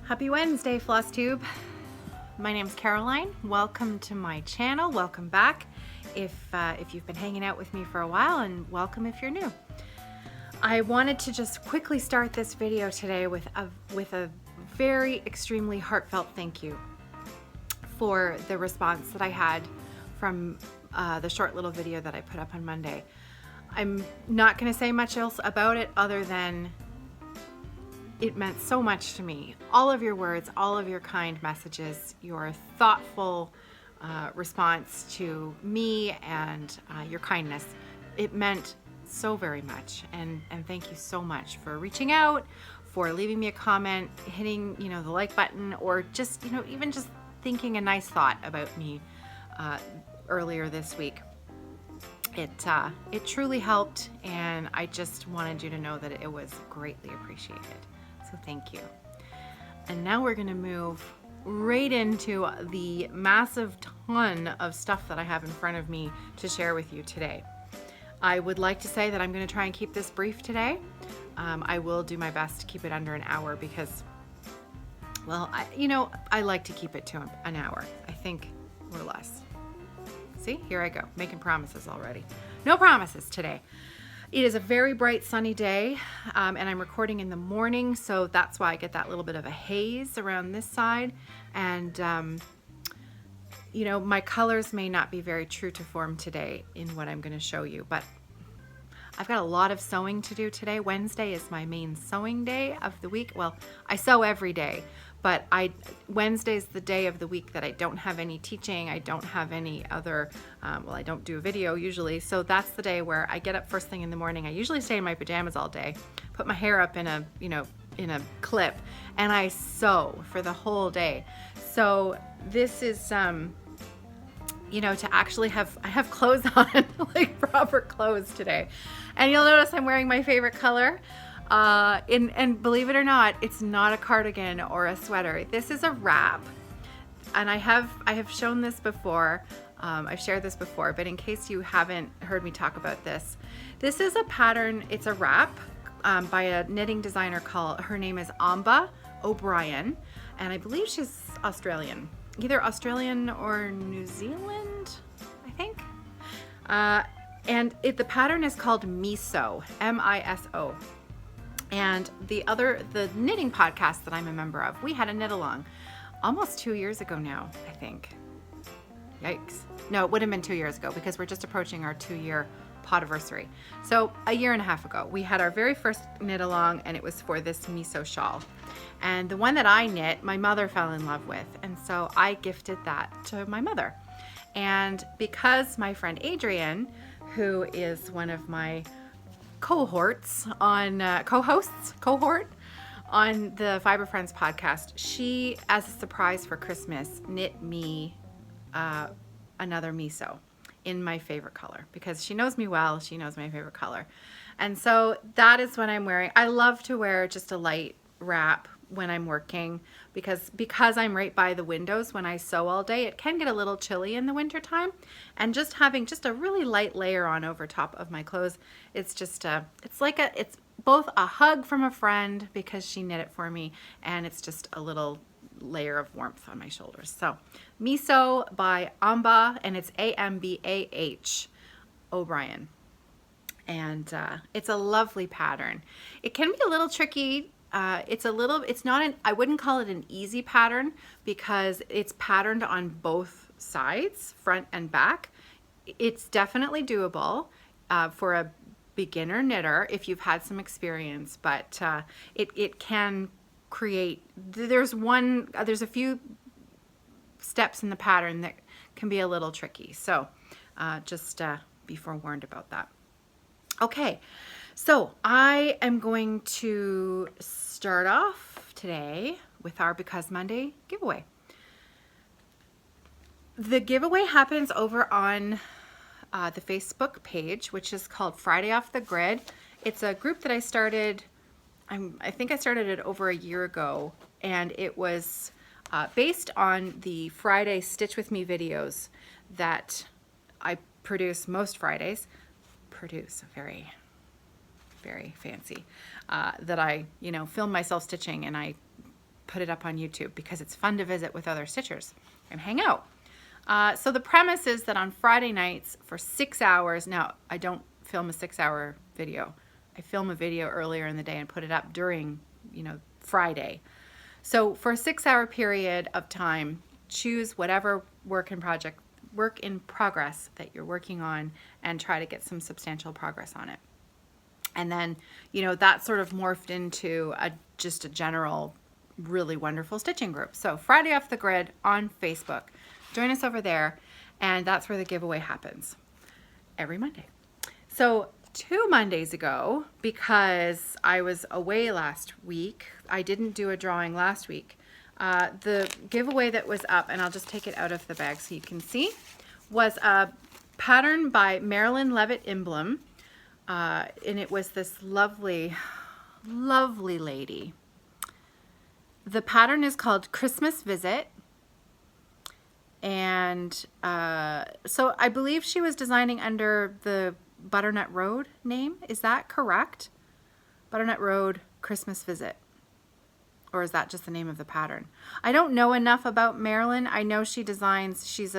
Happy Wednesday, Flosstube. My name's Caroline. Welcome to my channel. Welcome back if you've been hanging out with me for a while, and welcome if you're new. I wanted to just quickly start this video today with a very extremely heartfelt thank you for the response that I had from the short little video that I put up on Monday. I'm not going to say much else about it other than it meant so much to me. All of your words, all of your kind messages, your thoughtful response to me and your kindness. It meant so very much. And thank you so much for reaching out, for leaving me a comment, hitting, the like button, or just, even just thinking a nice thought about me earlier this week. It truly helped, and I just wanted you to know that it was greatly appreciated. So thank you. And now we're going to move right into the massive ton of stuff that I have in front of me to share with you today. I would like to say that I'm going to try and keep this brief today. I will do my best to keep it under an hour because, well, I like to keep it to an hour. I think or less. See, here I go, making promises already. No promises today. It is a very bright sunny day, and I'm recording in the morning, so that's why I get that little bit of a haze around this side. And, my colors may not be very true to form today in what I'm going to show you, but I've got a lot of sewing to do today. Wednesday is my main sewing day of the week. Well, I sew every day, but Wednesday's the day of the week that I don't have any teaching. I don't have any other, I don't do a video usually. So that's the day where I get up first thing in the morning. I usually stay in my pajamas all day, put my hair up in a clip, and I sew for the whole day. So this is, to actually I have clothes on, like proper clothes today. And you'll notice I'm wearing my favorite color. And believe it or not, it's not a cardigan or a sweater. This is a wrap. And I have shown this before. I've shared this before, but in case you haven't heard me talk about this, this is a pattern. It's a wrap by a knitting designer her name is Amba O'Brien. And I believe she's Australian, either Australian or New Zealand, I think. And the pattern is called Miso, M-I-S-O. And the knitting podcast that I'm a member of, we had a knit along almost 2 years ago now, I think. Yikes. No, it would have been 2 years ago because we're just approaching our 2-year podiversary. So a year and a half ago, we had our very first knit along, and it was for this Miso shawl. And the one that I knit, my mother fell in love with. And so I gifted that to my mother. And because my friend Adrienne, who is one of my cohort on the Fiber Friends podcast, she, as a surprise for Christmas, knit me another Miso in my favorite color because she knows me well. She knows my favorite color. And so that is what I'm wearing. I love to wear just a light wrap when I'm working because I'm right by the windows when I sew all day. It can get a little chilly in the winter time, and just having just a really light layer on over top of my clothes, it's just it's both a hug from a friend because she knit it for me, and it's just a little layer of warmth on my shoulders. So Miso by Amba, and it's A-M-B-A-H O'Brien, and it's a lovely pattern. It can be a little tricky. I wouldn't call it an easy pattern because it's patterned on both sides, front and back. It's definitely doable for a beginner knitter if you've had some experience, but it can create, there's a few steps in the pattern that can be a little tricky. So just be forewarned about that. Okay. So I am going to start off today with our Because Monday giveaway. The giveaway happens over on the Facebook page, which is called Friday Off the Grid. It's a group that I started, I think I started it over a year ago, and it was based on the Friday Stitch With Me videos that I produce most Fridays. Very fancy, that I, film myself stitching, and I put it up on YouTube because it's fun to visit with other stitchers and hang out. So the premise is that on Friday nights for 6 hours, now I don't film a 6-hour video. I film a video earlier in the day and put it up during, Friday. So for a 6-hour period of time, choose whatever work in progress that you're working on and try to get some substantial progress on it. And then, that sort of morphed into just a general, really wonderful stitching group. So Friday Off the Grid on Facebook. Join us over there, and that's where the giveaway happens every Monday. So 2 Mondays ago, because I was away last week, I didn't do a drawing last week. The giveaway that was up, and I'll just take it out of the bag so you can see, was a pattern by Marilyn Levitt Imblum, and it was this lovely, lovely lady. The pattern is called Christmas Visit. And so I believe she was designing under the Butternut Road name. Is that correct? Butternut Road Christmas Visit. Or is that just the name of the pattern? I don't know enough about Marilyn. I know she designs, she is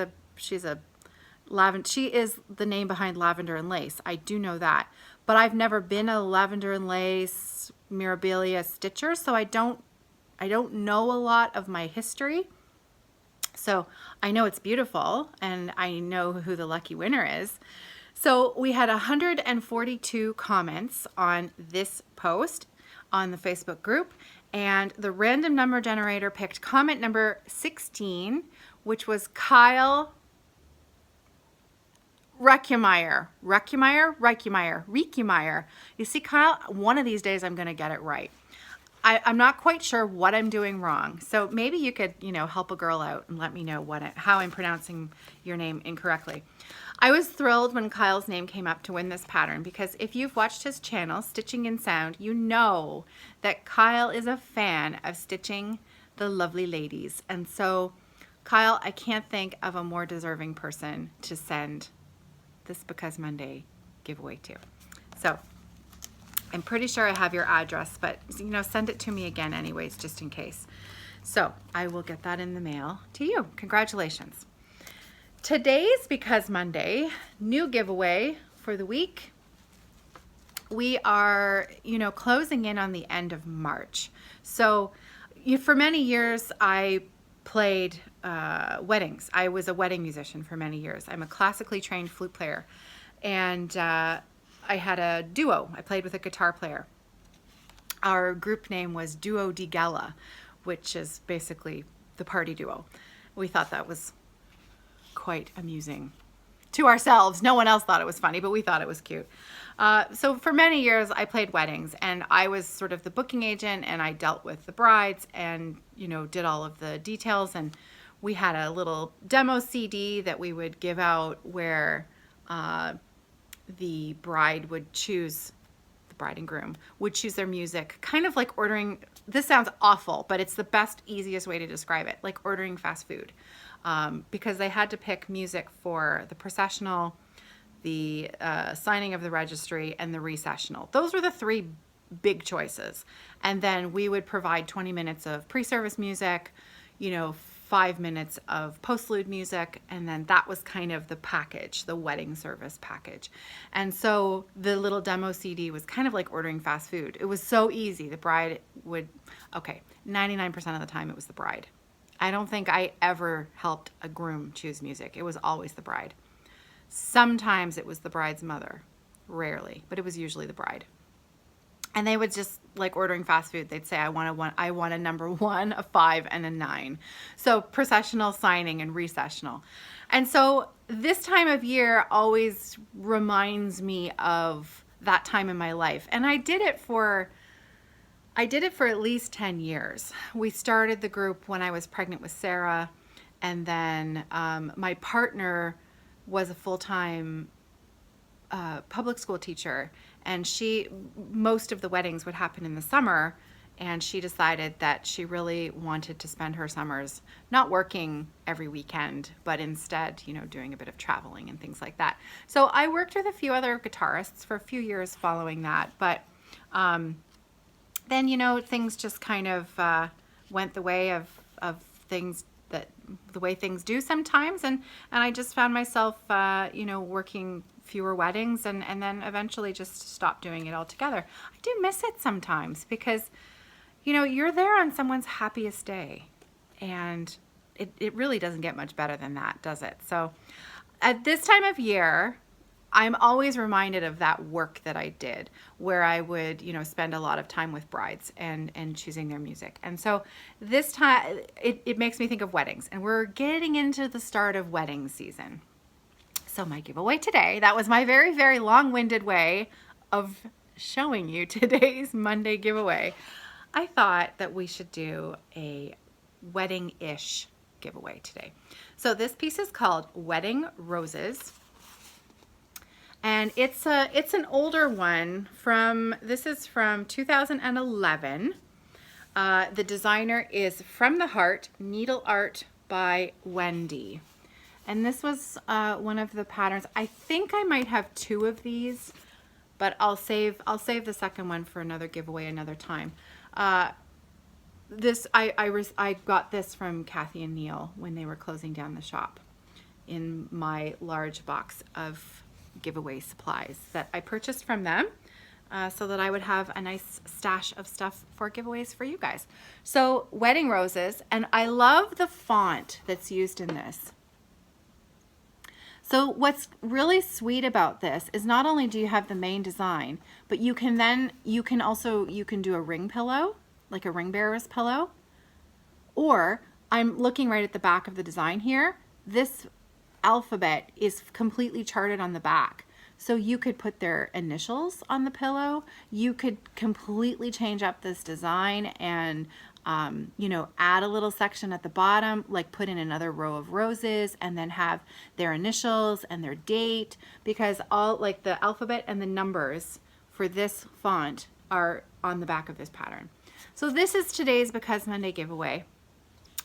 the name behind Lavender and Lace. I do know that. But I've never been a Lavender and Lace Mirabilia stitcher, so I don't know a lot of my history. So I know it's beautiful, and I know who the lucky winner is. So we had 142 comments on this post on the Facebook group, and the random number generator picked comment number 16, which was Kyle Reckmeyer. You see, Kyle, one of these days I'm going to get it right. I'm not quite sure what I'm doing wrong. So maybe you could, help a girl out and let me know how I'm pronouncing your name incorrectly. I was thrilled when Kyle's name came up to win this pattern because if you've watched his channel, Stitching in Sound, you know that Kyle is a fan of stitching the lovely ladies. And so, Kyle, I can't think of a more deserving person to send this Because Monday giveaway to. So, I'm pretty sure I have your address, but send it to me again anyways, just in case. So I will get that in the mail to you. Congratulations. Today's Because Monday, new giveaway for the week. We are, closing in on the end of March. So for many years, I played weddings. I was a wedding musician for many years. I'm a classically trained flute player. And I had a duo. I played with a guitar player. Our group name was Duo di Gala, which is basically the party duo. We thought that was quite amusing to ourselves. No one else thought it was funny, but we thought it was cute. So for many years, I played weddings, and I was sort of the booking agent, and I dealt with the brides and, did all of the details. And we had a little demo CD that we would give out where the bride and groom would choose their music, kind of like ordering, this sounds awful, but it's the best, easiest way to describe it, like ordering fast food, because they had to pick music for the processional, the signing of the registry, and the recessional. Those were the 3 big choices. And then we would provide 20 minutes of pre-service music, 5 minutes of postlude music, and then that was kind of the package, the wedding service package. And so the little demo CD was kind of like ordering fast food. It was so easy. The bride would, 99% of the time it was the bride. I don't think I ever helped a groom choose music. It was always the bride. Sometimes it was the bride's mother, rarely, but it was usually the bride. And they would just, like ordering fast food, they'd say, I want a number 1, a 5, and a 9. So processional, signing, and recessional. And so this time of year always reminds me of that time in my life. And I did it for at least 10 years. We started the group when I was pregnant with Sarah, and then my partner was a full-time public school teacher, and most of the weddings would happen in the summer, and she decided that she really wanted to spend her summers not working every weekend, but instead, doing a bit of traveling and things like that. So I worked with a few other guitarists for a few years following that, but then, things just kind of went the way of things the way things do sometimes, and I just found myself working fewer weddings, and then eventually just stopped doing it altogether. I do miss it sometimes because you're there on someone's happiest day, and it really doesn't get much better than that, does it? So at this time of year, I'm always reminded of that work that I did, where I would, spend a lot of time with brides and choosing their music. And so this time, it makes me think of weddings, and we're getting into the start of wedding season. So my giveaway today, that was my very, very long-winded way of showing you today's Monday giveaway. I thought that we should do a wedding-ish giveaway today. So this piece is called Wedding Roses. And it's an older one this is from 2011. The designer is From the Heart, Needle Art by Wendy. And this was one of the patterns. I think I might have 2 of these, but I'll save the second one for another giveaway another time. I got this from Kathy and Neil when they were closing down the shop in my large box of giveaway supplies that I purchased from them, so that I would have a nice stash of stuff for giveaways for you guys. So Wedding Roses, and I love the font that's used in this. So what's really sweet about this is not only do you have the main design, but you can do a ring pillow, like a ring bearer's pillow, or I'm looking right at the back of the design here. This alphabet is completely charted on the back, so you could put their initials on the pillow. You could completely change up this design and add a little section at the bottom, like put in another row of roses, and then have their initials and their date, because all like the alphabet and the numbers for this font are on the back of this pattern. So this is today's Because Monday giveaway.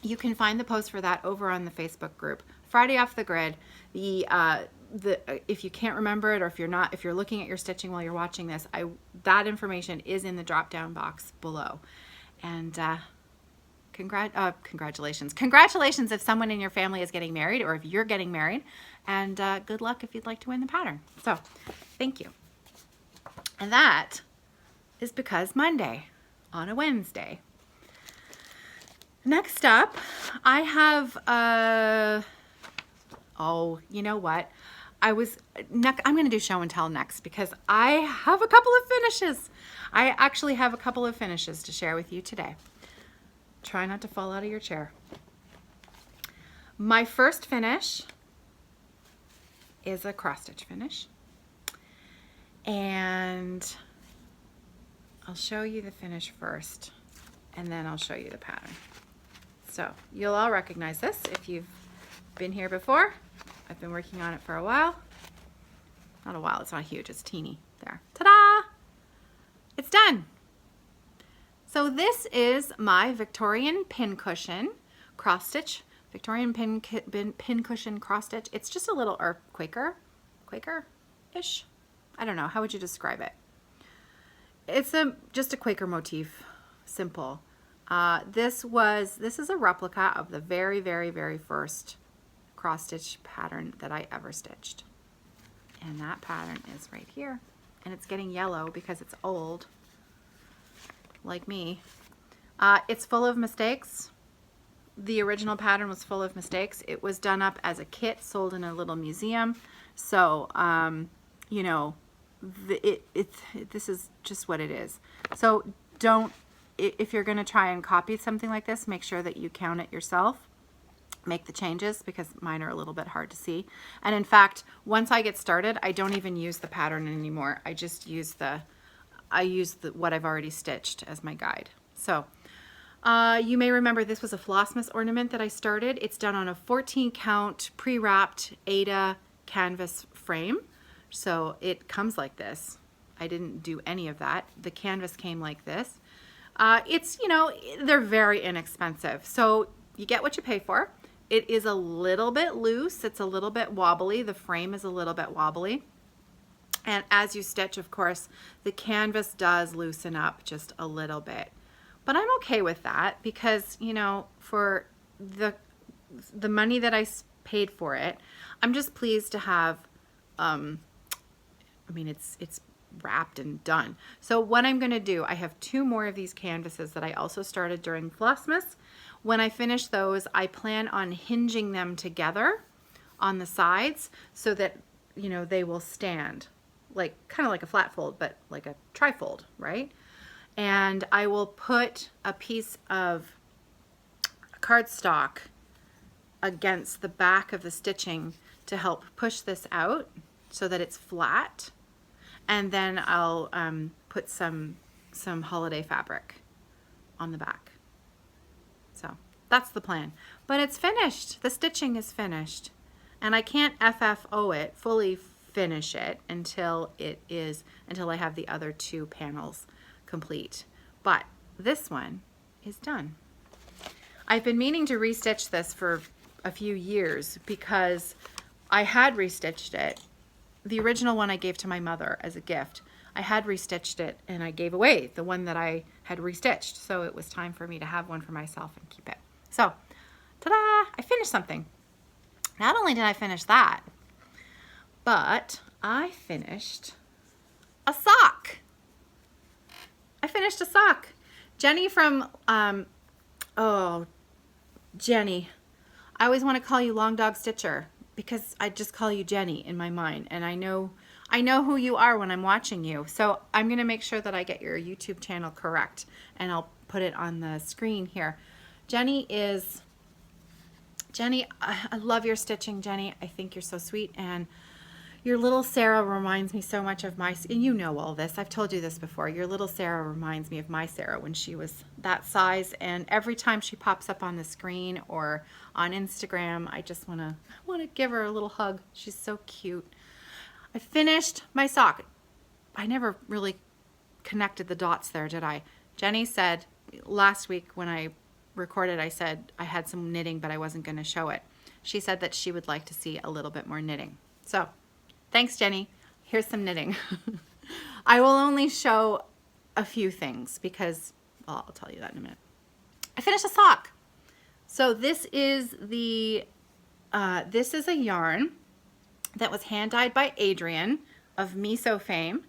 You can find the post for that over on the Facebook group. Friday Off the Grid. If you can't remember it, or if you're looking at your stitching while you're watching this, that information is in the drop-down box below. And congratulations if someone in your family is getting married, or if you're getting married, and good luck if you'd like to win the pattern. So thank you. And that is Because Monday on a Wednesday. Next up, I have you know what? I'm going to do show and tell next, because I have a couple of finishes. I actually have a couple of finishes to share with you today. Try not to fall out of your chair. My first finish is a cross stitch finish, and I'll show you the finish first, and then I'll show you the pattern. So you'll all recognize this if you've been here before. I've been working on it for a while. Not a while, it's not huge, it's teeny. There, ta-da! It's done. So this is my Victorian pin cushion cross stitch, Victorian pin cushion cross stitch. It's just a little, or Quaker-ish? I don't know, how would you describe it? It's just a Quaker motif, simple. This is a replica of the very, very, very first cross stitch pattern that I ever stitched. And that pattern is right here. And it's getting yellow because it's old, like me. It's full of mistakes. The original pattern was full of mistakes. It was done up as a kit, sold in a little museum. So, this is just what it is. So if you're going to try and copy something like this, make sure that you count it yourself. Make the changes, because mine are a little bit hard to see. And in fact, once I get started, I don't even use the pattern anymore. I just use what I've already stitched as my guide. So you may remember this was a Flossmas ornament that I started. It's done on a 14 count pre-wrapped Aida canvas frame. So it comes like this. I didn't do any of that. The canvas came like this. They're very inexpensive. So you get what you pay for. It is a little bit loose. It's a little bit wobbly. The frame is a little bit wobbly. And as you stitch, of course, the canvas does loosen up just a little bit. But I'm okay with that because, you know, for the money that I paid for it, I'm just pleased to have, I mean, it's wrapped and done. So what I'm going to do, I have 2 more of these canvases that I also started during Flossmas. When I finish those, I plan on hinging them together on the sides so that, you know, they will stand like kind of like a flat fold, but like a trifold, right? And I will put a piece of cardstock against the back of the stitching to help push this out so that it's flat. And then I'll put some holiday fabric on the back. So that's the plan. But it's finished. The stitching is finished. And I can't FFO it, fully finish it until I have the other 2 panels complete. But this one is done. I've been meaning to restitch this for a few years because I had restitched it. The original one I gave to my mother as a gift. I had restitched it and I gave away the one that I had restitched. So it was time for me to have one for myself and keep it. So, ta-da! I finished something. Not only did I finish that, but I finished a sock. I finished a sock. Jenny from, Jenny. I always want to call you Long Dog Stitcher because I just call you Jenny in my mind. And I know who you are when I'm watching you. So I'm going to make sure that I get your YouTube channel correct. And I'll put it on the screen here. Jenny, I love your stitching, Jenny. I think you're so sweet. And your little Sarah reminds me so much of and you know all this. I've told you this before. Your little Sarah reminds me of my Sarah when she was that size. And every time she pops up on the screen or on Instagram, I just want to give her a little hug. She's so cute. I finished my sock. I never really connected the dots there, did I? Jenny said last week when I recorded, I said I had some knitting, but I wasn't going to show it. She said that she would like to see a little bit more knitting. So thanks, Jenny. Here's some knitting. I will only show a few things because, well, I'll tell you that in a minute. I finished a sock. So this is a yarn that was hand dyed by Adrienne of Miso fame.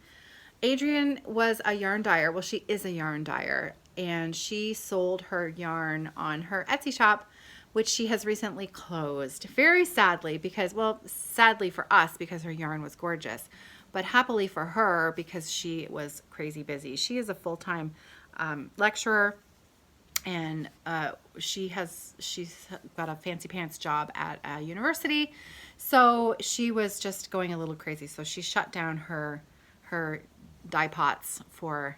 Adrienne was a yarn dyer. Well, she is a yarn dyer, and she sold her yarn on her Etsy shop, which she has recently closed. Very sadly because, well, sadly for us because her yarn was gorgeous, but happily for her because she was crazy busy. She is a full-time lecturer, and she's got a fancy pants job at a university, so she was just going a little crazy. So she shut down her dye pots for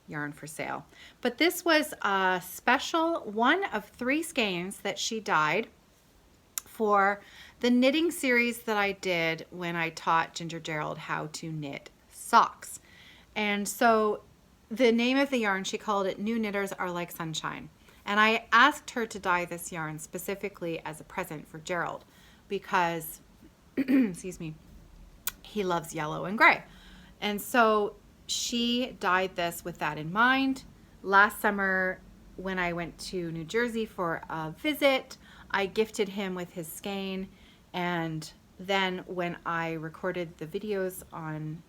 yarn for sale. But this was a special one of 3 skeins that she dyed for the knitting series that I did when I taught Ginger Gerald how to knit socks. And so the name of the yarn, she called it New Knitters Are Like Sunshine. And I asked her to dye this yarn specifically as a present for Gerald because, excuse me, he loves yellow and gray. And so she dyed this with that in mind. Last summer when I went to New Jersey for a visit, I gifted him with his skein, and then when I recorded the videos on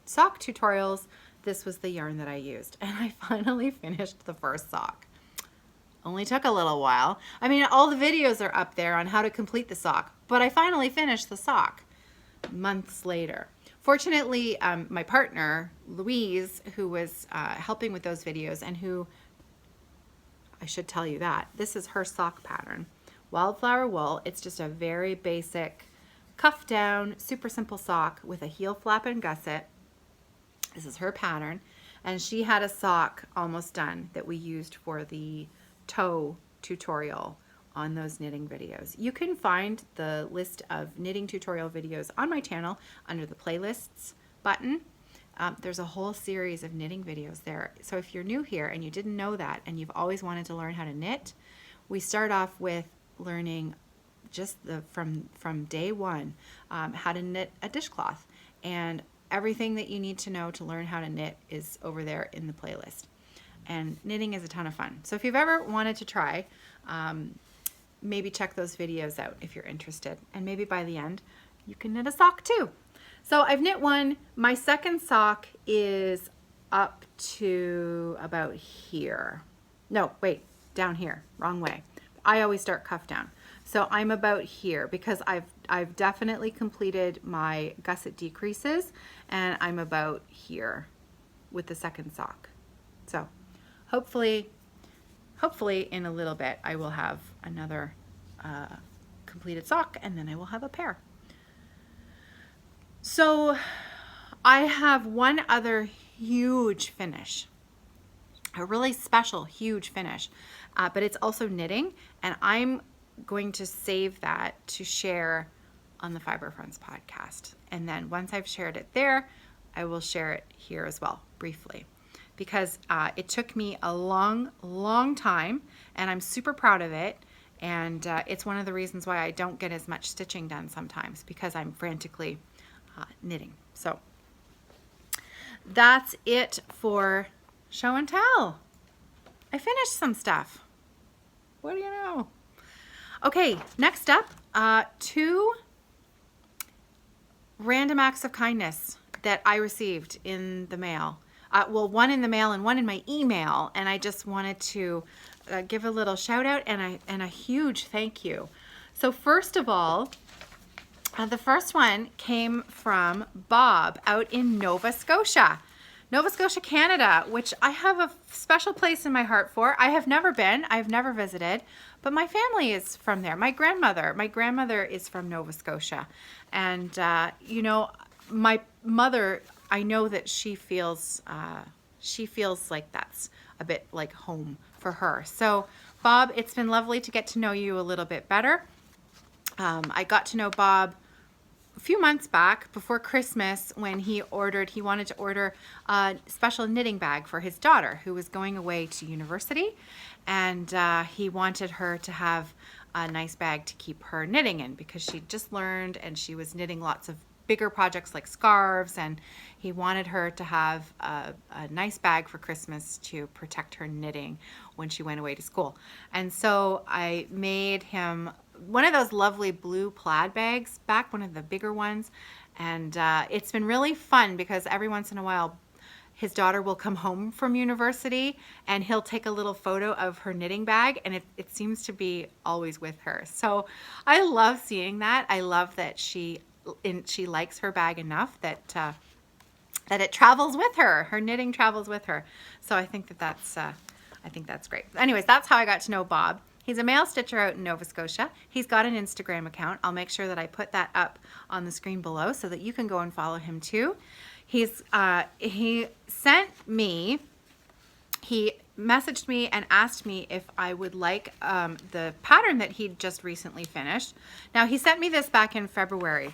sock tutorials, this was the yarn that I used, and I finally finished the first sock. Only took a little while. I mean, all the videos are up there on how to complete the sock, but I finally finished the sock months later. Fortunately, my partner, Louise, who was helping with those videos, and who, I should tell you that, this is her sock pattern. Wildflower wool. It's just a very basic cuff down, super simple sock with a heel flap and gusset. This is her pattern. And she had a sock almost done that we used for the toe tutorial on those knitting videos. You can find the list of knitting tutorial videos on my channel under the playlists button. There's a whole series of knitting videos there. So if you're new here and you didn't know that and you've always wanted to learn how to knit, we start off with learning just from day one how to knit a dishcloth, and everything that you need to know to learn how to knit is over there in the playlist. and knitting is a ton of fun. So if you've ever wanted to try, maybe check those videos out if you're interested. And maybe by the end, you can knit a sock too. So I've knit one. My second sock is up to about here. No, wait, down here, wrong way. I always start cuff down. So I'm about here because I've definitely completed my gusset decreases, and I'm about here with the second sock. So hopefully in a little bit I will have another completed sock, and then I will have a pair. So I have one other huge finish, a really special huge finish, but it's also knitting, and I'm going to save that to share on the Fiber Friends podcast. And then once I've shared it there, I will share it here as well, briefly, because it took me a long time, and I'm super proud of it. And it's one of the reasons why I don't get as much stitching done sometimes, because I'm frantically knitting. So that's it for show and tell. I finished some stuff. What do you know? Okay, next up, 2 random acts of kindness that I received in the mail. Well, one in the mail and one in my email, and I just wanted to give a little shout out and a huge thank you. So first of all, the first one came from Bob out in Nova Scotia, Canada, which I have a special place in my heart for. I have never been, I've never visited, but my family is from there. My grandmother is from Nova Scotia. And, you know, my mother, I know that she feels like that's a bit like home for her. So Bob, it's been lovely to get to know you a little bit better. I got to know Bob a few months back before Christmas when he wanted to order a special knitting bag for his daughter who was going away to university, and he wanted her to have a nice bag to keep her knitting in because she just learned and she was knitting lots of bigger projects like scarves, and he wanted her to have a nice bag for Christmas to protect her knitting when she went away to school. And so I made him one of those lovely blue plaid bags back, one of the bigger ones, and it's been really fun because every once in a while his daughter will come home from university and he'll take a little photo of her knitting bag, and it seems to be always with her. So I love seeing that. I love that she likes her bag enough that it travels with her. Her knitting travels with her. So I think that's great. Anyways, that's how I got to know Bob. He's a mail stitcher out in Nova Scotia. He's got an Instagram account. I'll make sure that I put that up on the screen below so that you can go and follow him too. He messaged me and asked me if I would like the pattern that he'd just recently finished. Now, he sent me this back in February.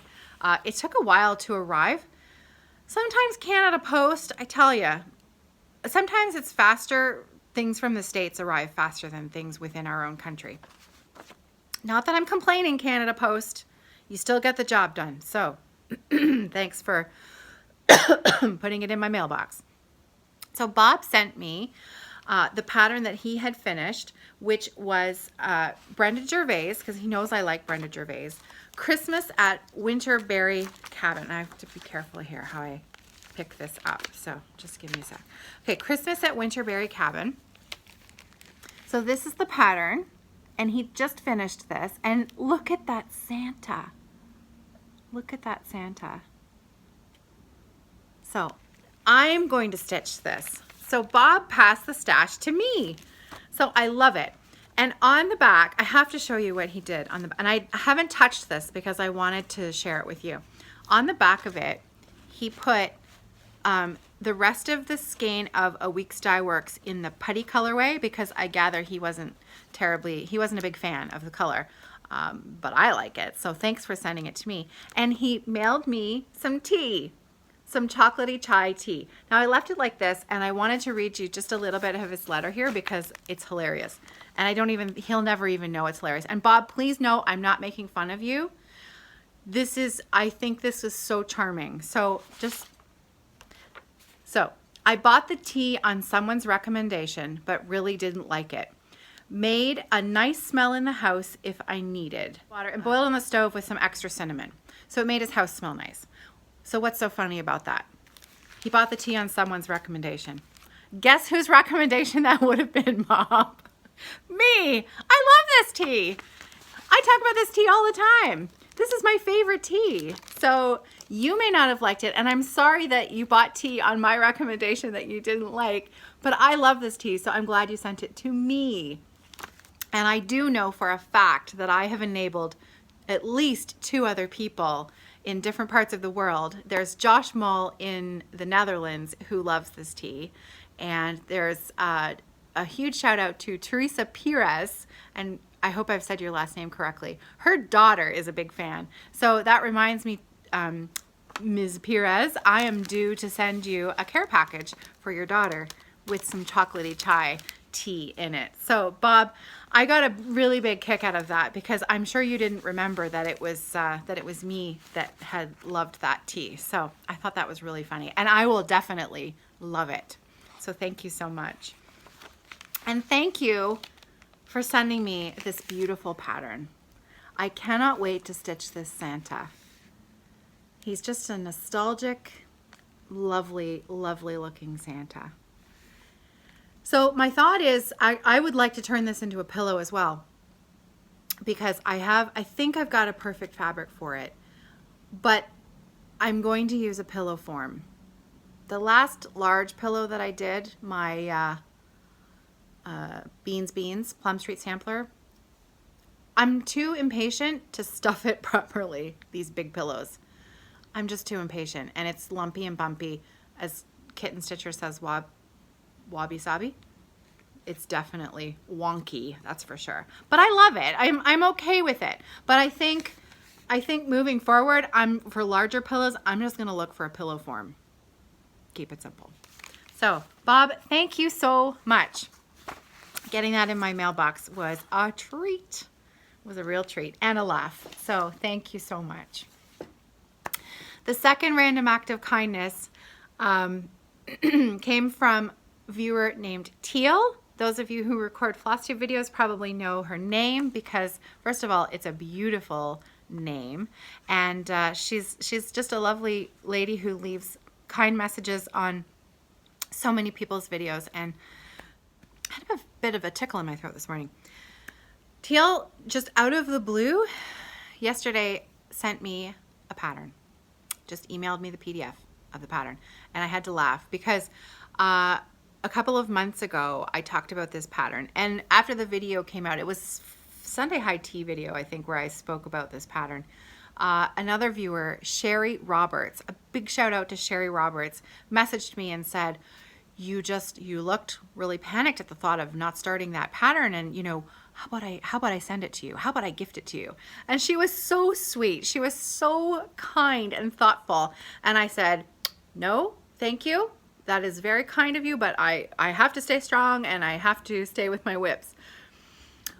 It took a while to arrive. Sometimes Canada Post, I tell you, sometimes it's faster. Things from the States arrive faster than things within our own country. Not that I'm complaining, Canada Post. You still get the job done. So thanks for putting it in my mailbox. So Bob sent me the pattern that he had finished, which was Brenda Gervais, because he knows I like Brenda Gervais. Christmas at Winterberry Cabin. I have to be careful here how I pick this up, so just give me a sec. Okay, Christmas at Winterberry Cabin. So this is the pattern, and he just finished this, and look at that Santa. Look at that Santa. So I'm going to stitch this. So Bob passed the stash to me. So I love it. And on the back, I have to show you what he did on the, and I haven't touched this because I wanted to share it with you. On the back of it, he put the rest of the skein of A Week's Dye Works in the putty colorway, because I gather he wasn't a big fan of the color, but I like it. So thanks for sending it to me. And he mailed me some tea, some chocolatey chai tea. Now I left it like this, and I wanted to read you just a little bit of his letter here because it's hilarious. And he'll never even know it's hilarious. And Bob, please know I'm not making fun of you. I think this is so charming. So I bought the tea on someone's recommendation, but really didn't like it. Made a nice smell in the house if I needed. Water and boiled on the stove with some extra cinnamon. So it made his house smell nice. So what's so funny about that? He bought the tea on someone's recommendation. Guess whose recommendation that would have been, Mom? Me. I love this tea. I talk about this tea all the time. This is my favorite tea. So you may not have liked it, and I'm sorry that you bought tea on my recommendation that you didn't like, but I love this tea, so I'm glad you sent it to me. And I do know for a fact that I have enabled at least 2 other people in different parts of the world. There's Josh Mull in the Netherlands who loves this tea, and there's a huge shout out to Teresa Perez, and I hope I've said your last name correctly. Her daughter is a big fan. So that reminds me, Ms. Perez, I am due to send you a care package for your daughter with some chocolatey chai tea in it. So Bob, I got a really big kick out of that because I'm sure you didn't remember that it was me that had loved that tea. So I thought that was really funny, and I will definitely love it. So thank you so much. And thank you for sending me this beautiful pattern. I cannot wait to stitch this Santa. He's just a nostalgic, lovely, lovely looking Santa. So my thought is I would like to turn this into a pillow as well, because I think I've got a perfect fabric for it, but I'm going to use a pillow form. The last large pillow that I did, my Beans Plum Street sampler, I'm too impatient to stuff it properly, these big pillows. I'm just too impatient, and it's lumpy and bumpy, as Kitten Stitcher says, wabi-sabi. It's definitely wonky, that's for sure. But I love it. I'm okay with it. But I think moving forward, for larger pillows, I'm just gonna look for a pillow form. Keep it simple. So, Bob, thank you so much. Getting that in my mailbox was a treat. It was a real treat and a laugh. So thank you so much. The second random act of kindness came from a viewer named Teal. Those of you who record Flosstube videos probably know her name because, first of all, it's a beautiful name. And she's just a lovely lady who leaves kind messages on so many people's videos, and I had a bit of a tickle in my throat this morning. Teal, just out of the blue, yesterday sent me a pattern. Just emailed me the PDF of the pattern. And I had to laugh because a couple of months ago, I talked about this pattern. And after the video came out, it was Sunday High Tea video, I think, where I spoke about this pattern. Another viewer, Sherry Roberts, a big shout out to Sherry Roberts, messaged me and said, you looked really panicked at the thought of not starting that pattern, and how about I send it to you? How about I gift it to you? And she was so sweet. She was so kind and thoughtful. And I said, no, thank you. That is very kind of you, but I have to stay strong and I have to stay with my whips.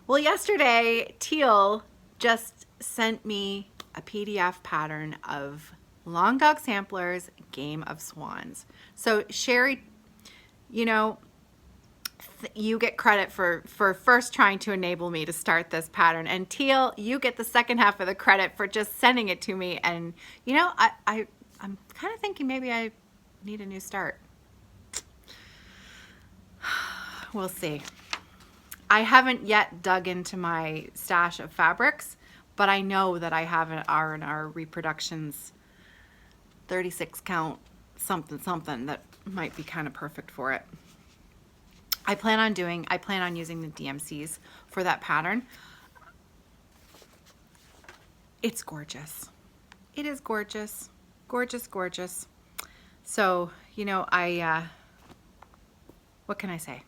Well, yesterday, Teal just sent me a PDF pattern of Long Dog Sampler's Game of Swans. So Sherry, you get credit for first trying to enable me to start this pattern, and Teal, you get the second half of the credit for just sending it to me. And I'm kind of thinking maybe I need a new start. We'll see. I haven't yet dug into my stash of fabrics, but I know that I have an R&R Reproductions 36 count something that might be kind of perfect for it. I plan on using the DMCs for that pattern. It's gorgeous. It is gorgeous. Gorgeous, gorgeous. So, what can I say?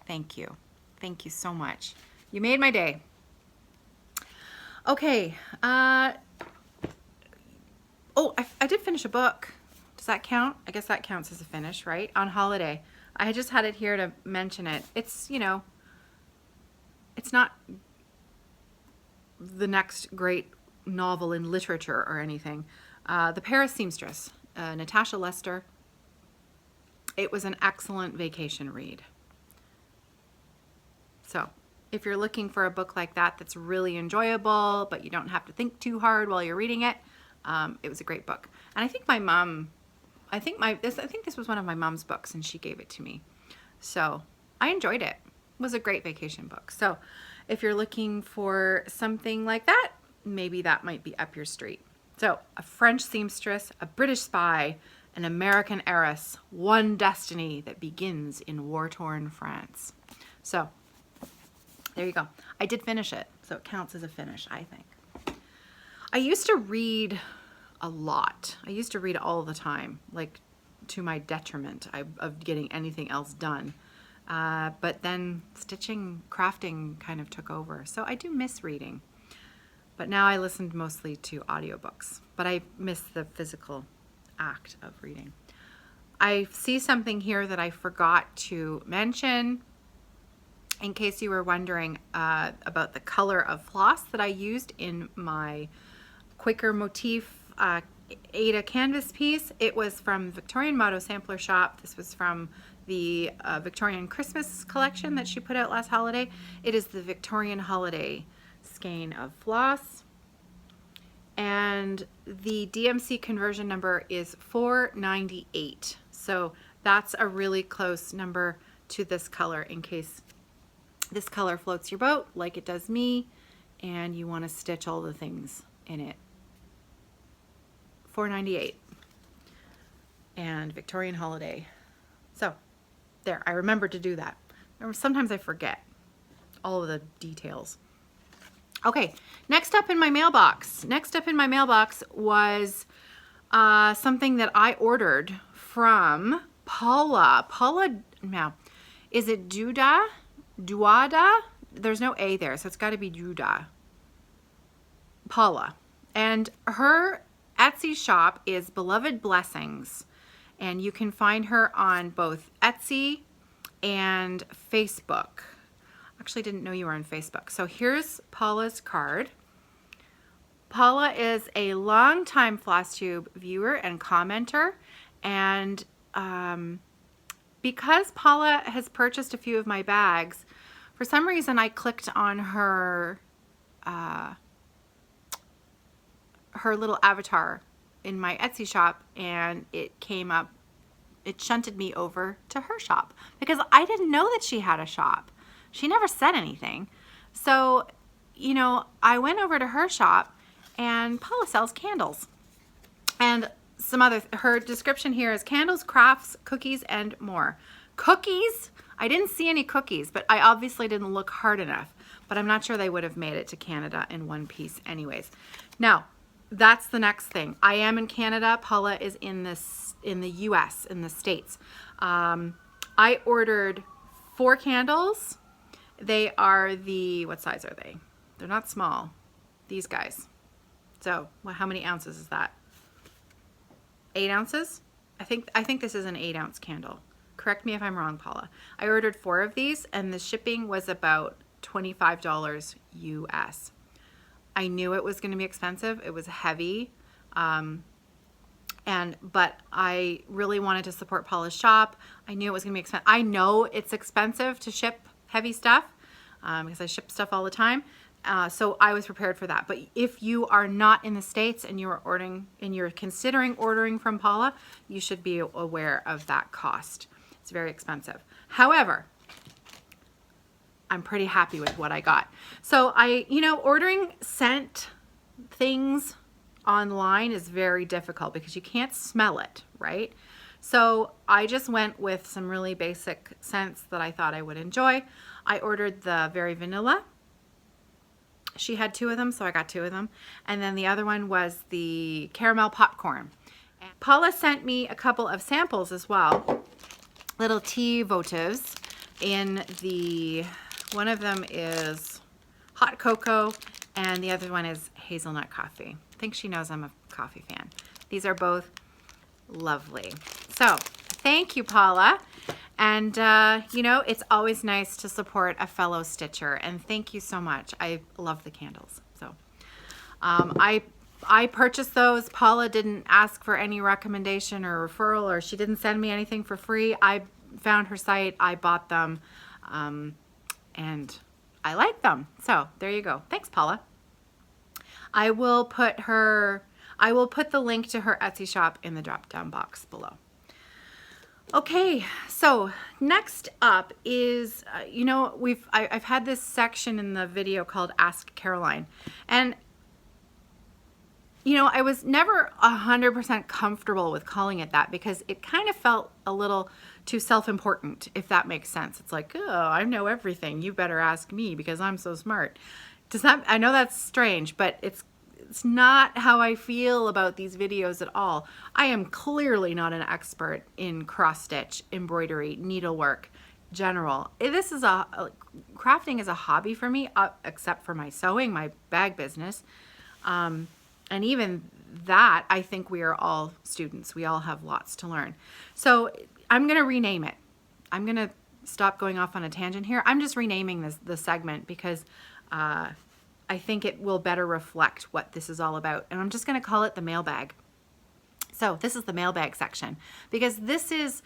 Thank you. Thank you so much. You made my day. Okay. I did finish a book. Does that count? I guess that counts as a finish, right? On holiday. I just had it here to mention it. It's, it's not the next great novel in literature or anything. The Paris Seamstress, Natasha Lester. it was an excellent vacation read. So if you're looking for a book like that that's really enjoyable, but you don't have to think too hard while you're reading it, it was a great book. And I think my mom, I think this was one of my mom's books, and she gave it to me. So I enjoyed it. It was a great vacation book. So if you're looking for something like that, maybe that might be up your street. So a French seamstress, a British spy, an American heiress, one destiny that begins in war-torn France. So there you go. I did finish it, so it counts as a finish, I think. I used to read a lot. I used to read all the time, like to my detriment of getting anything else done. But then stitching, crafting kind of took over. So I do miss reading. But now I listened mostly to audiobooks. But I miss the physical act of reading. I see something here that I forgot to mention. In case you were wondering about the color of floss that I used in my Quaker Motif Ada canvas piece, it was from Victorian Motto Sampler Shop. This was from the Victorian Christmas collection that she put out last holiday. It is the Victorian Holiday skein of floss. And the DMC conversion number is 498. So that's a really close number to this color in case this color floats your boat like it does me and you want to stitch all the things in it. 498 and Victorian Holiday. So there, I remembered to do that. Sometimes I forget all of the details. Okay, next up in my mailbox. Next up in my mailbox was something that I ordered from Paula. Paula, now, is it Duda? There's no A there, so it's got to be Duda. Paula. And her Etsy shop is Beloved Blessings. And you can find her on both Etsy and Facebook. Actually, didn't know you were on Facebook. So here's Paula's card. Paula is a longtime Flosstube viewer and commenter. And because Paula has purchased a few of my bags, for some reason I clicked on her her little avatar in my Etsy shop, and it came up, it shunted me over to her shop because I didn't know that she had a shop. She never said anything. So, you know, I went over to her shop, and Paula sells candles. And some other, her description here is candles, crafts, cookies, and more. Cookies? I didn't see any cookies, but I obviously didn't look hard enough. But I'm not sure they would have made it to Canada in one piece anyways. Now, that's the next thing. I am in Canada. Paula is in the US, in the States. I ordered 4 candles. They are the, what size are they? They're not small. These guys. So, well, how many ounces is that? 8 ounces? I think this is an 8-ounce candle. Correct me if I'm wrong, Paula. I ordered 4 of these, and the shipping was about $25 US. I knew it was going to be expensive. It was heavy. But I really wanted to support Paula's shop. I knew it was going to be expensive. I know it's expensive to ship heavy stuff because I ship stuff all the time. So I was prepared for that. But if you are not in the States and you're ordering and you're considering ordering from Paula, you should be aware of that cost. It's very expensive. However, I'm pretty happy with what I got. So ordering scent things online is very difficult because you can't smell it, right? So I just went with some really basic scents that I thought I would enjoy. I ordered the Very Vanilla. She had 2 of them, so I got 2 of them. And then the other one was the Caramel Popcorn. And Paula sent me a couple of samples as well, little tea votives in the, one of them is hot cocoa and the other one is hazelnut coffee. I think she knows I'm a coffee fan. These are both lovely. So thank you, Paula. And it's always nice to support a fellow stitcher, and thank you so much. I love the candles. So I I purchased those. Paula didn't ask for any recommendation or referral, or she didn't send me anything for free. I found her site, I bought them, and I like them. So there you go. Thanks, Paula. I will put the link to her Etsy shop in the drop down box below. Okay, so next up is, I've had this section in the video called Ask Caroline, and I was never 100% comfortable with calling it that because it kind of felt a little too self-important, if that makes sense. It's like, oh, I know everything. You better ask me because I'm so smart. I know that's strange, but it's not how I feel about these videos at all. I am clearly not an expert in cross stitch, embroidery, needlework, general. Crafting is a hobby for me, except for my sewing, my bag business. And even that, I think we are all students. We all have lots to learn. So I'm going to rename it. I'm going to stop going off on a tangent here. I'm just renaming the segment because I think it will better reflect what this is all about. And I'm just going to call it the mailbag. So this is the mailbag section because this is,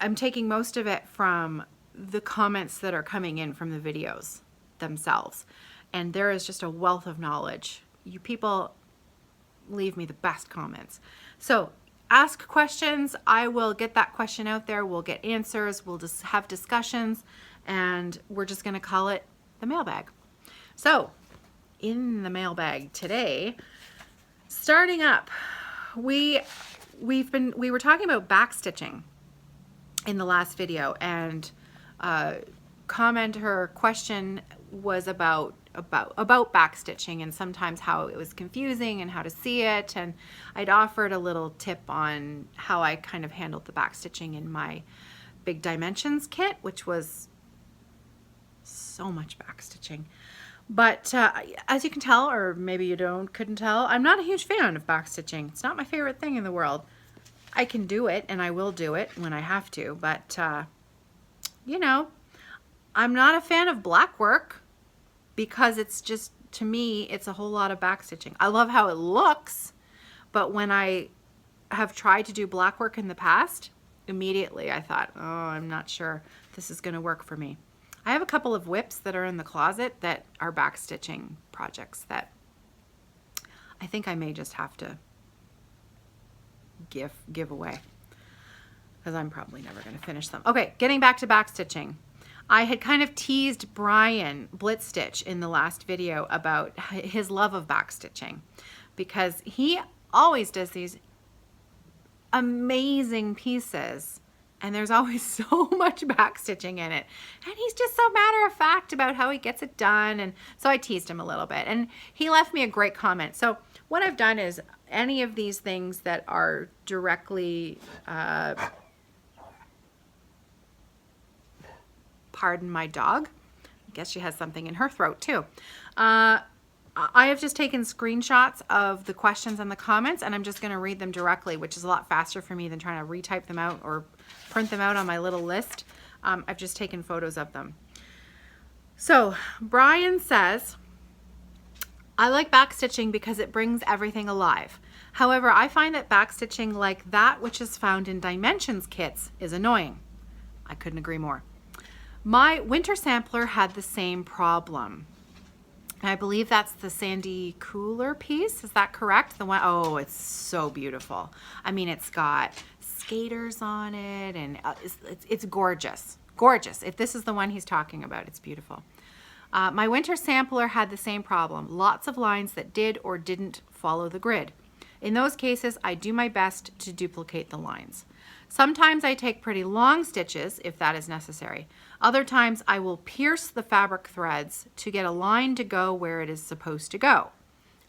I'm taking most of it from the comments that are coming in from the videos themselves. And there is just a wealth of knowledge. You people leave me the best comments. So ask questions. I will get that question out there. We'll get answers. We'll just have discussions. And we're just going to call it the mailbag. So in the mailbag today, starting up, we were talking about backstitching in the last video, and commenter question was about backstitching and sometimes how it was confusing and how to see it, and I'd offered a little tip on how I kind of handled the backstitching in my Big Dimensions kit, which was so much backstitching. But as you can tell, or maybe you couldn't tell, I'm not a huge fan of backstitching. It's not my favorite thing in the world. I can do it, and I will do it when I have to, but I'm not a fan of black work because it's just, to me, it's a whole lot of backstitching. I love how it looks, but when I have tried to do black work in the past, immediately I thought, oh, I'm not sure this is going to work for me. I have a couple of whips that are in the closet that are backstitching projects that I think I may just have to give away because I'm probably never going to finish them. Okay, getting back to backstitching. I had kind of teased Brian Blitzstitch in the last video about his love of backstitching because he always does these amazing pieces and there's always so much backstitching in it. And he's just so matter of fact about how he gets it done. And so I teased him a little bit and he left me a great comment. So what I've done is any of these things that are directly, pardon my dog, I guess she has something in her throat too. I have just taken screenshots of the questions and the comments and I'm just going to read them directly, which is a lot faster for me than trying to retype them out or print them out on my little list. I've just taken photos of them. So Brian says, I like backstitching because it brings everything alive. However, I find that backstitching like that which is found in Dimensions kits is annoying. I couldn't agree more. My winter sampler had the same problem. I believe that's the Sandy Cooler piece. Is that correct? The one, oh, it's so beautiful. I mean, it's got skaters on it and it's gorgeous. Gorgeous. If this is the one he's talking about, it's beautiful. My winter sampler had the same problem. Lots of lines that did or didn't follow the grid. In those cases, I do my best to duplicate the lines. Sometimes I take pretty long stitches if that is necessary. Other times I will pierce the fabric threads to get a line to go where it is supposed to go,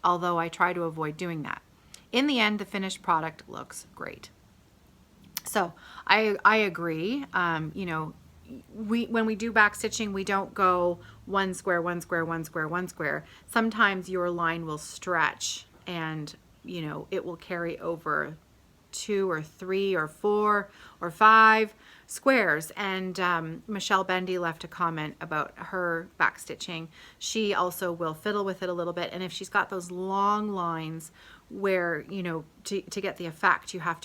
although I try to avoid doing that. In the end, the finished product looks great. So I agree. When we do back stitching, we don't go one square, one square, one square, one square. Sometimes your line will stretch and it will carry over 2 or 3 or 4 or 5 squares. And Michelle Bendy left a comment about her backstitching. She also will fiddle with it a little bit, and if she's got those long lines where, you know, to get the effect, you have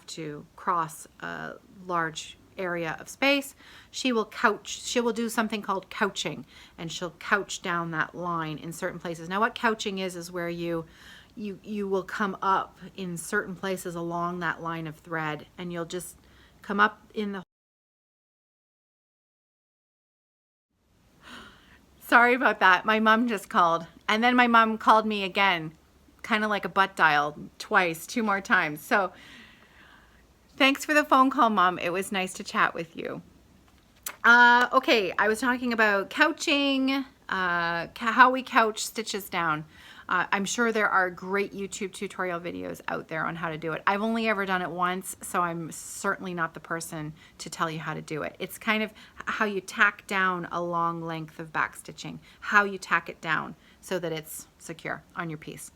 to cross a large area of space, she will do something called couching, and she'll couch down that line in certain places. Now what couching is where you will come up in certain places along that line of thread, and you'll just come up in the... Sorry about that. My mom just called, and then my mom called me again, kind of like a butt dial, twice, 2 more times. So thanks for the phone call, Mom. It was nice to chat with you. Okay, I was talking about couching, how we couch stitches down. I'm sure there are great YouTube tutorial videos out there on how to do it. I've only ever done it once, so I'm certainly not the person to tell you how to do it. It's kind of how you tack down a long length of backstitching, how you tack it down so that it's secure on your piece.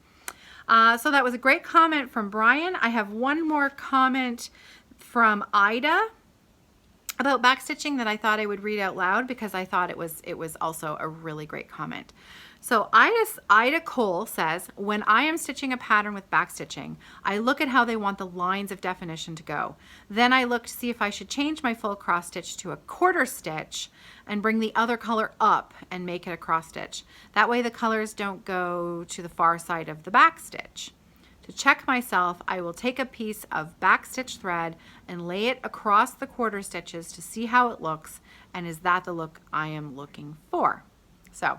So that was a great comment from Brian. I have one more comment from Ida about backstitching that I thought I would read out loud because I thought it was also a really great comment. So Ida Cole says, when I am stitching a pattern with backstitching, I look at how they want the lines of definition to go. Then I look to see if I should change my full cross stitch to a quarter stitch and bring the other color up and make it a cross stitch. That way the colors don't go to the far side of the back stitch. To check myself, I will take a piece of backstitch thread and lay it across the quarter stitches to see how it looks, and is that the look I am looking for? So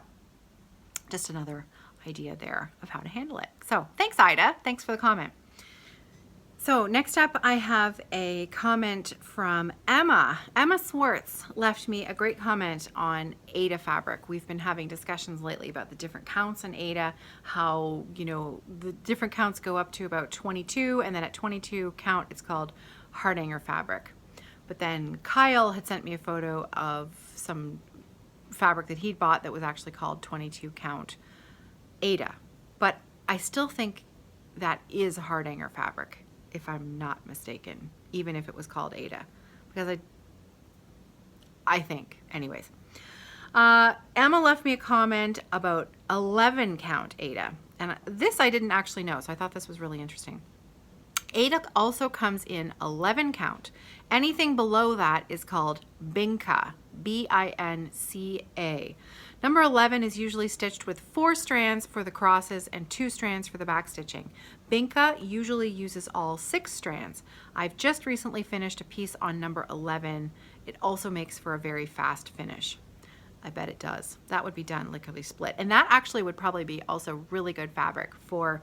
just another idea there of how to handle it. So thanks, Ida. Thanks for the comment. So next up, I have a comment from Emma. Emma Swartz left me a great comment on Aida fabric. We've been having discussions lately about the different counts in Aida, how, you know, the different counts go up to about 22, and then at 22 count, it's called Hardanger fabric. But then Kyle had sent me a photo of some fabric that he'd bought that was actually called 22 count Aida. But I still think that is Hardanger fabric, if I'm not mistaken, even if it was called Aida, because I think, anyways. Emma left me a comment about 11 count Aida, and this I didn't actually know, so I thought this was really interesting. Aida also comes in 11 count. Anything below that is called Binca, B-I-N-C-A. Number 11 is usually stitched with 4 strands for the crosses and 2 strands for the back stitching. Binca usually uses all 6 strands. I've just recently finished a piece on number 11. It also makes for a very fast finish. I bet it does. That would be done lickety split. And that actually would probably be also really good fabric for,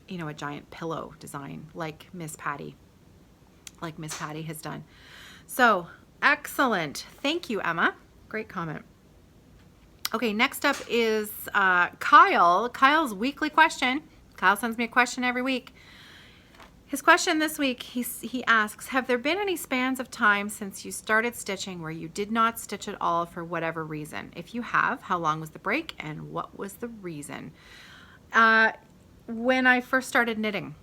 you know, a giant pillow design like Miss Patty has done. So excellent. Thank you, Emma. Great comment. Okay, next up is Kyle. Kyle's weekly question. Kyle sends me a question every week. His question this week, he asks, have there been any spans of time since you started stitching where you did not stitch at all for whatever reason? If you have, how long was the break and what was the reason? When I first started knitting,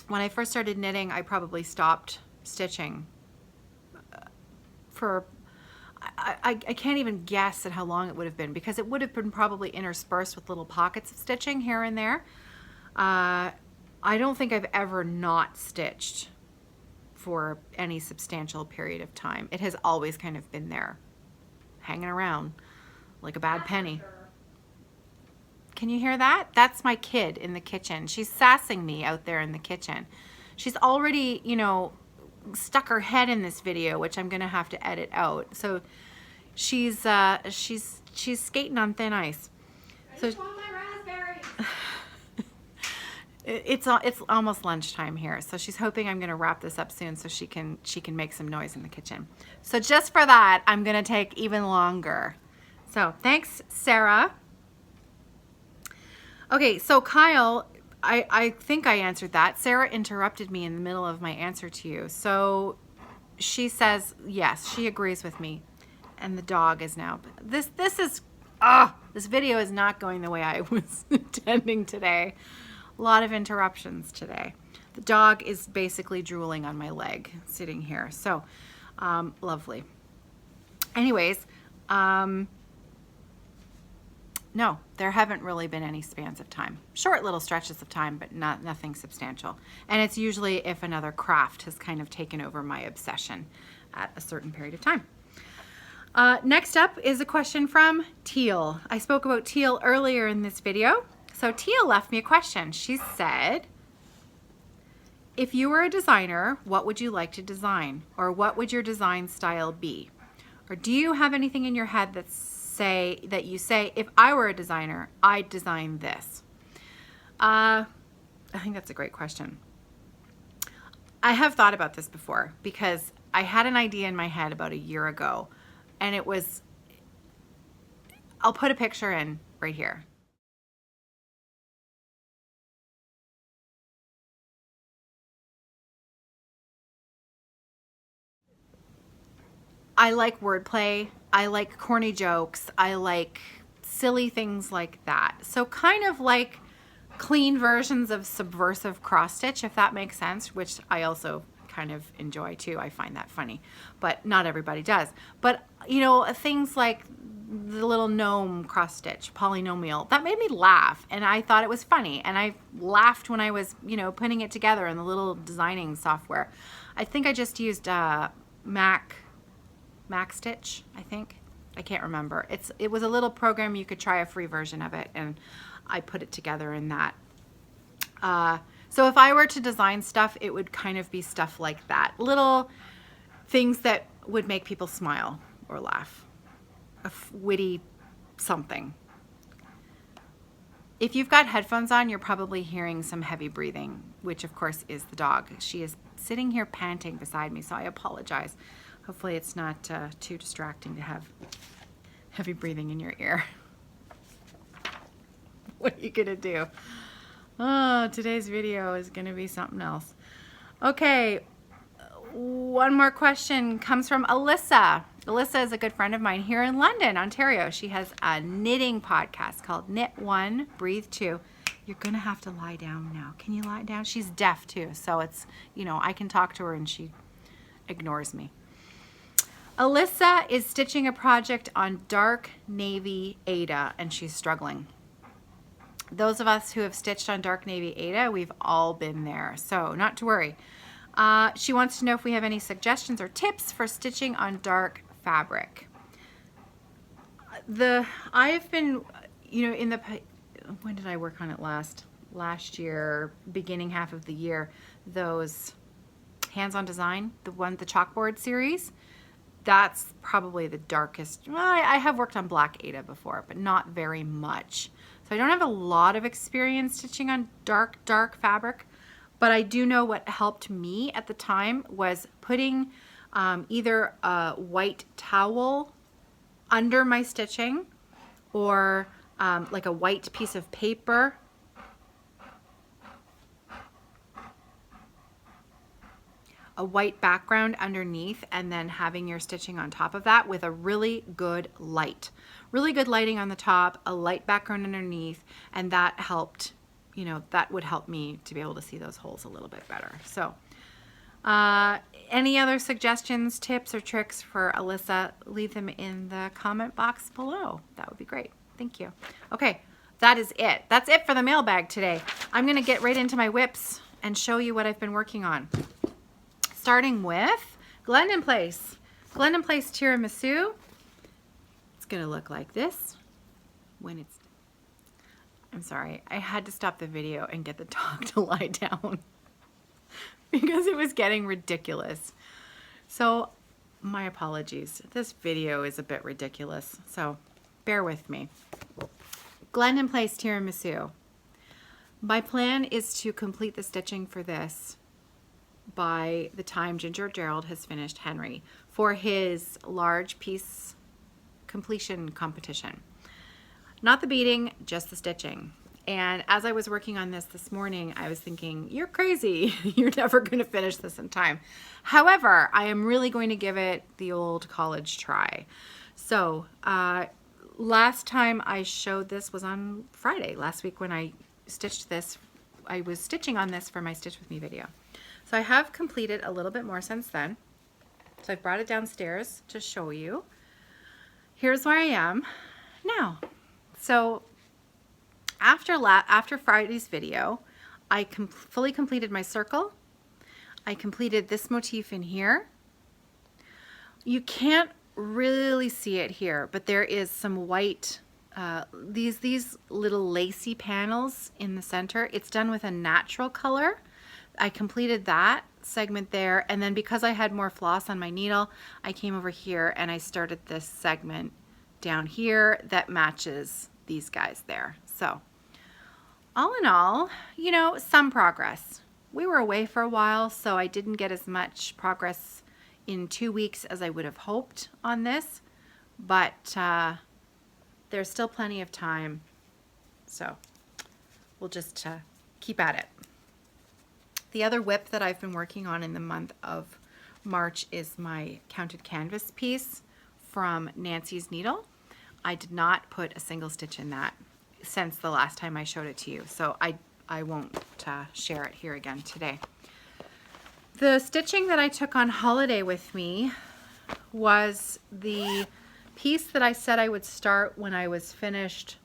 I probably stopped stitching for, I can't even guess at how long it would have been, because it would have been probably interspersed with little pockets of stitching here and there. I don't think I've ever not stitched for any substantial period of time. It has always kind of been there, hanging around like a bad penny. Can you hear that? That's my kid in the kitchen. She's sassing me out there in the kitchen. She's already, you know, stuck her head in this video, which I'm gonna have to edit out. So she's skating on thin ice. So I just want my raspberries. It's almost lunchtime here, so she's hoping I'm gonna wrap this up soon so she can make some noise in the kitchen. So just for that, I'm gonna take even longer. So thanks, Sarah. Okay, so Kyle, I think I answered that. Sarah interrupted me in the middle of my answer to you. So she says, yes, she agrees with me. And the dog is now, this video is not going the way I was intending today. A lot of interruptions today. The dog is basically drooling on my leg sitting here. So lovely. Anyways, no, there haven't really been any spans of time. Short little stretches of time, but nothing substantial. And it's usually if another craft has kind of taken over my obsession at a certain period of time. Next up is a question from Teal. I spoke about Teal earlier in this video. So Teal left me a question. She said, if you were a designer, what would you like to design? Or what would your design style be? Or do you have anything in your head that you say, if I were a designer, I'd design this? I think that's a great question. I have thought about this before because I had an idea in my head about a year ago, and it was, I'll put a picture in right here. I like wordplay. I like corny jokes. I like silly things like that. So kind of like clean versions of subversive cross stitch, if that makes sense, which I also kind of enjoy too. I find that funny, but not everybody does. But you know, things like the little gnome cross stitch, polynomial, that made me laugh, and I thought it was funny, and I laughed when I was, you know, putting it together in the little designing software. I think I just used Backstitch, I think. I can't remember. It was a little program. You could try a free version of it, and I put it together in that. So if I were to design stuff, it would kind of be stuff like that. Little things that would make people smile or laugh. A witty something. If you've got headphones on, you're probably hearing some heavy breathing, which of course is the dog. She is sitting here panting beside me, so I apologize. Hopefully it's not too distracting to have heavy breathing in your ear. What are you gonna do? Oh, today's video is gonna be something else. Okay, one more question comes from Alyssa. Alyssa is a good friend of mine here in London, Ontario. She has a knitting podcast called Knit 1, Breathe 2. You're gonna have to lie down now. Can you lie down? She's deaf too, so it's, you know, I can talk to her and she ignores me. Alyssa is stitching a project on dark navy Aida, and she's struggling. Those of us who have stitched on dark navy Aida, we've all been there, so not to worry. She wants to know if we have any suggestions or tips for stitching on dark fabric. I've been, you know, when did I work on it last? Last year, beginning half of the year, those hands-on design, the chalkboard series. That's probably the darkest. Well, I have worked on black Aida before, but not very much. So I don't have a lot of experience stitching on dark fabric, but I do know what helped me at the time was putting either a white towel under my stitching or like a white piece of paper. A white background underneath, and then having your stitching on top of that with a really good light. Really good lighting on the top, a light background underneath, and that helped, you know, that would help me to be able to see those holes a little bit better. So any other suggestions, tips, or tricks for Alyssa, leave them in the comment box below. That would be great. Thank you. Okay, that is it. That's it for the mailbag today. I'm gonna get right into my whips and show you what I've been working on. Starting with Glendon Place. Glendon Place tiramisu. It's gonna look like this when it's, I'm sorry, I had to stop the video and get the dog to lie down because it was getting ridiculous. So my apologies. This video is a bit ridiculous, so bear with me. Glendon Place tiramisu. My plan is to complete the stitching for this by the time Ginger Gerald has finished Henry for his large piece completion competition. Not the beading, just the stitching. And as I was working on this morning, I was thinking, you're crazy. You're never going to finish this in time. However, I am really going to give it the old college try. So last time I showed this was on Friday, last week when I stitched this I was stitching on this for my Stitch With Me video. So I have completed a little bit more since then. So I've brought it downstairs to show you. Here's where I am now. So after Friday's video, I fully completed my circle. I completed this motif in here. You can't really see it here, but there is some white, these little lacy panels in the center. It's done with a natural color. I completed that segment there, and then because I had more floss on my needle, I came over here and I started this segment down here that matches these guys there. So all in all, you know, some progress. We were away for a while, so I didn't get as much progress in 2 weeks as I would have hoped on this, but there's still plenty of time, so we'll just keep at it. The other whip that I've been working on in the month of March is my counted canvas piece from Nancy's Needle. I did not put a single stitch in that since the last time I showed it to you, so I won't share it here again today. The stitching that I took on holiday with me was the piece that I said I would start when I was finished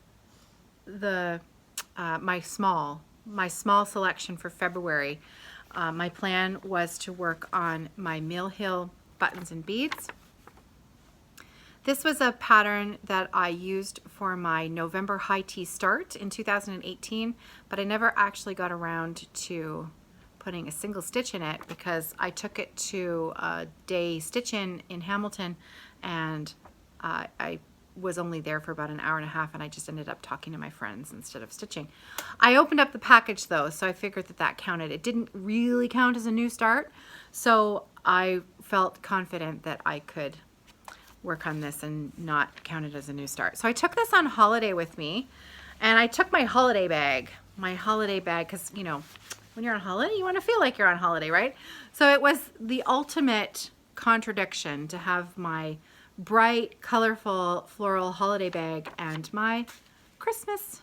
the my small selection for February. My plan was to work on my Mill Hill buttons and beads. This was a pattern that I used for my November high tea start in 2018, but I never actually got around to putting a single stitch in it because I took it to a day stitch-in Hamilton, and I was only there for about an hour and a half, and I just ended up talking to my friends instead of stitching. I opened up the package though, so I figured that that counted. It didn't really count as a new start, so I felt confident that I could work on this and not count it as a new start. So I took this on holiday with me, and I took my holiday bag, because, you know, when you're on holiday, you want to feel like you're on holiday, right? So it was the ultimate contradiction to have my bright, colorful, floral holiday bag and my Christmas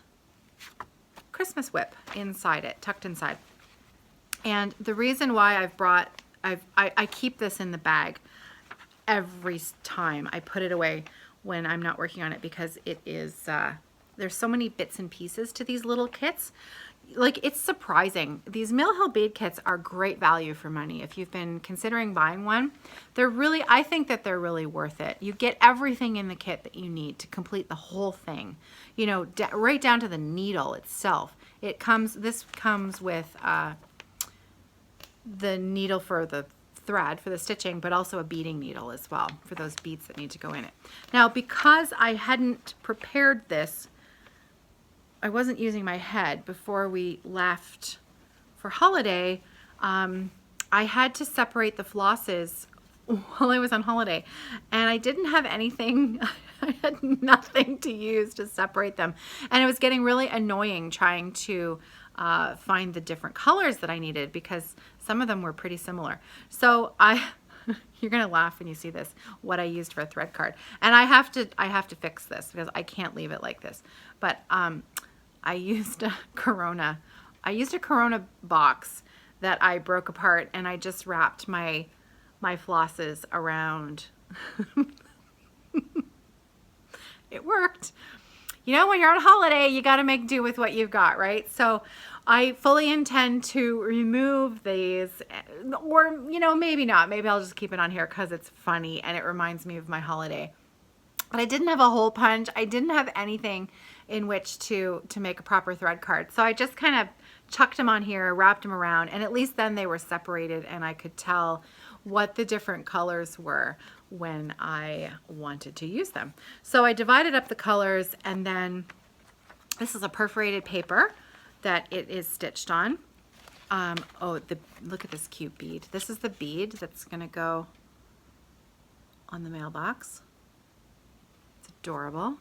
whip inside it, tucked inside. And the reason why I keep this in the bag every time I put it away when I'm not working on it, because it is, there's so many bits and pieces to these little kits. Like, it's surprising. These Mill Hill bead kits are great value for money. If you've been considering buying one, they're really, I think that they're really worth it. You get everything in the kit that you need to complete the whole thing, you know, right down to the needle itself. This comes with the needle for the thread for the stitching, but also a beading needle as well for those beads that need to go in it. Now, because I hadn't prepared this, I wasn't using my head before we left for holiday, I had to separate the flosses while I was on holiday, and I didn't have anything. I had nothing to use to separate them, and it was getting really annoying trying to find the different colors that I needed, because some of them were pretty similar. So you're gonna laugh when you see this, what I used for a thread card, and I have to fix this because I can't leave it like this. But I used a Corona box that I broke apart, and I just wrapped my flosses around. It worked. You know, when you're on holiday, you got to make do with what you've got, right? So I fully intend to remove these, or, you know, maybe not. Maybe I'll just keep it on here because it's funny and it reminds me of my holiday. But I didn't have a hole punch. I didn't have anything in which to make a proper thread card. So I just kind of chucked them on here, wrapped them around, and at least then they were separated and I could tell what the different colors were when I wanted to use them. So I divided up the colors, and then this is a perforated paper that it is stitched on. Look at this cute bead. This is the bead that's gonna go on the mailbox. It's adorable.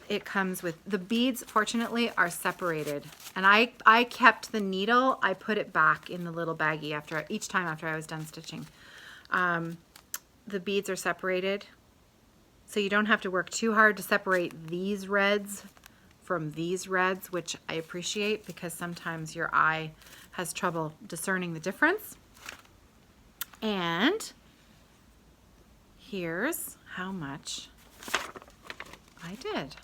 It comes with the beads, fortunately, are separated, and I kept the needle. I put it back in the little baggie each time after I was done stitching. The beads are separated, so you don't have to work too hard to separate these reds from these reds, which I appreciate because sometimes your eye has trouble discerning the difference. And here's how much I did.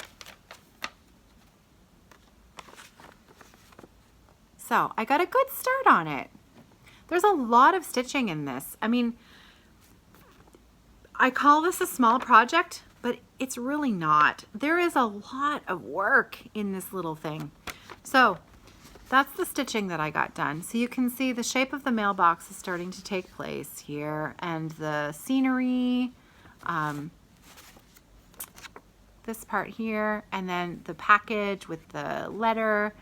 So I got a good start on it. There's a lot of stitching in this. I mean, I call this a small project, but it's really not. There is a lot of work in this little thing. So that's the stitching that I got done. So you can see the shape of the mailbox is starting to take place here, and the scenery, this part here, and then the package with the letter.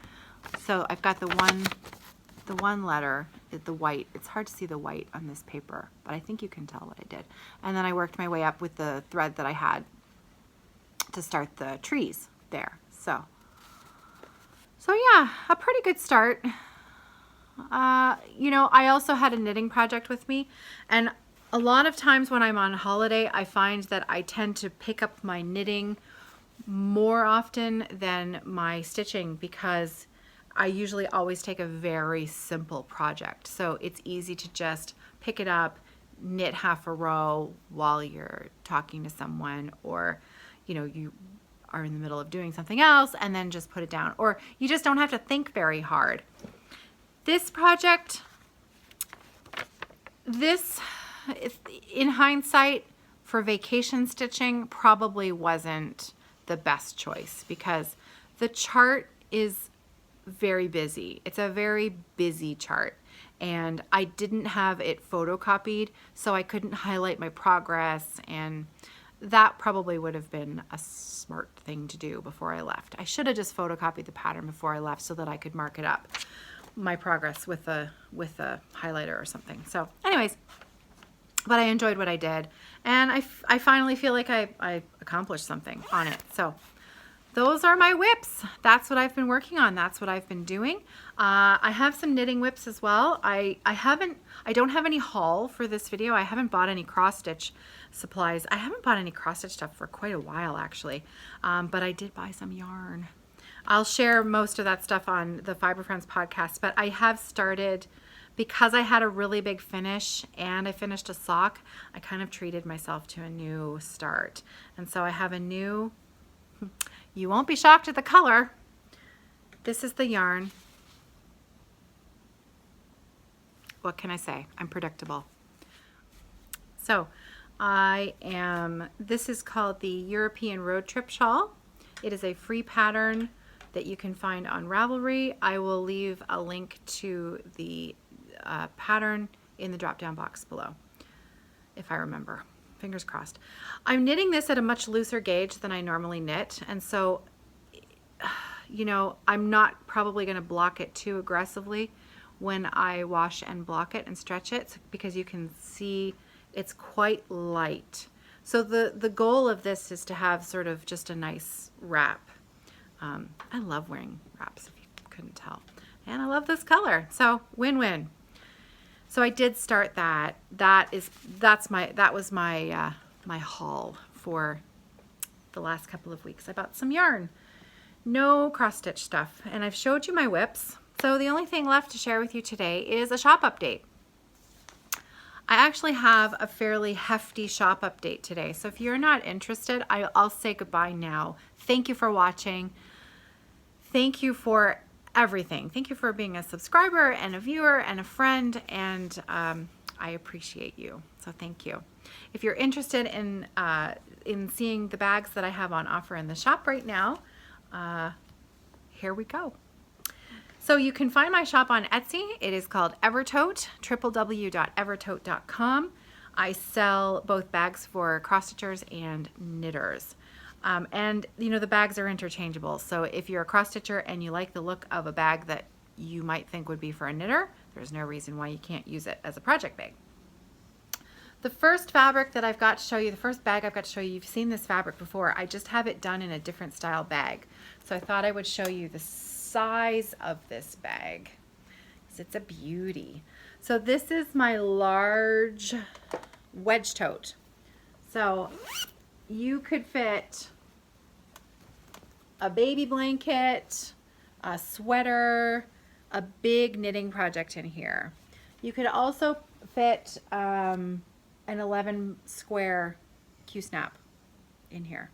So I've got the one letter, the white. It's hard to see the white on this paper, but I think you can tell what I did. And then I worked my way up with the thread that I had to start the trees there. So yeah, a pretty good start. You know, I also had a knitting project with me, and a lot of times when I'm on holiday, I find that I tend to pick up my knitting more often than my stitching because I usually always take a very simple project. So it's easy to just pick it up, knit half a row while you're talking to someone, or, you know, you are in the middle of doing something else and then just put it down, or you just don't have to think very hard. This project, this, in hindsight, for vacation stitching probably wasn't the best choice because the chart is very busy. It's a very busy chart, and I didn't have it photocopied, so I couldn't highlight my progress, and that probably would have been a smart thing to do before I left. I should have just photocopied the pattern before I left so that I could mark it up, my progress with a highlighter or something. So anyways, but I enjoyed what I did, and I finally feel like I accomplished something on it. So those are my whips. That's what I've been working on. That's what I've been doing. I have some knitting whips as well. I don't have any haul for this video. I haven't bought any cross stitch supplies. I haven't bought any cross stitch stuff for quite a while actually, but I did buy some yarn. I'll share most of that stuff on the Fiber Friends podcast, but I have started, because I had a really big finish and I finished a sock, I kind of treated myself to a new start. And so I have a new, you won't be shocked at the color. This is the yarn. What can I say? I'm predictable. So this is called the European Road Trip Shawl. It is a free pattern that you can find on Ravelry. I will leave a link to the pattern in the drop down box below, if I remember. Fingers crossed. I'm knitting this at a much looser gauge than I normally knit, and so, you know, I'm not probably going to block it too aggressively when I wash and block it and stretch it, because you can see it's quite light. So the goal of this is to have sort of just a nice wrap. I love wearing wraps, if you couldn't tell, and I love this color, so win-win. So I did start that. That was my my haul for the last couple of weeks. I bought some yarn, no cross stitch stuff, and I've showed you my whips. So the only thing left to share with you today is a shop update. I actually have a fairly hefty shop update today. So if you're not interested, I'll say goodbye now. Thank you for watching. Thank you for everything. Thank you for being a subscriber and a viewer and a friend, and I appreciate you. So thank you. If you're interested in seeing the bags that I have on offer in the shop right now, here we go. So you can find my shop on Etsy. It is called Evertote, www.evertote.com. I sell both bags for cross stitchers and knitters. And you know, the bags are interchangeable. So if you're a cross stitcher and you like the look of a bag that you might think would be for a knitter, there's no reason why you can't use it as a project bag. The first fabric that I've got to show you, the first bag I've got to show you, you've seen this fabric before. I just have it done in a different style bag. So I thought I would show you the size of this bag, because it's a beauty. So this is my large wedge tote. So you could fit a baby blanket, a sweater, a big knitting project in here. You could also fit an 11 square Q-snap in here.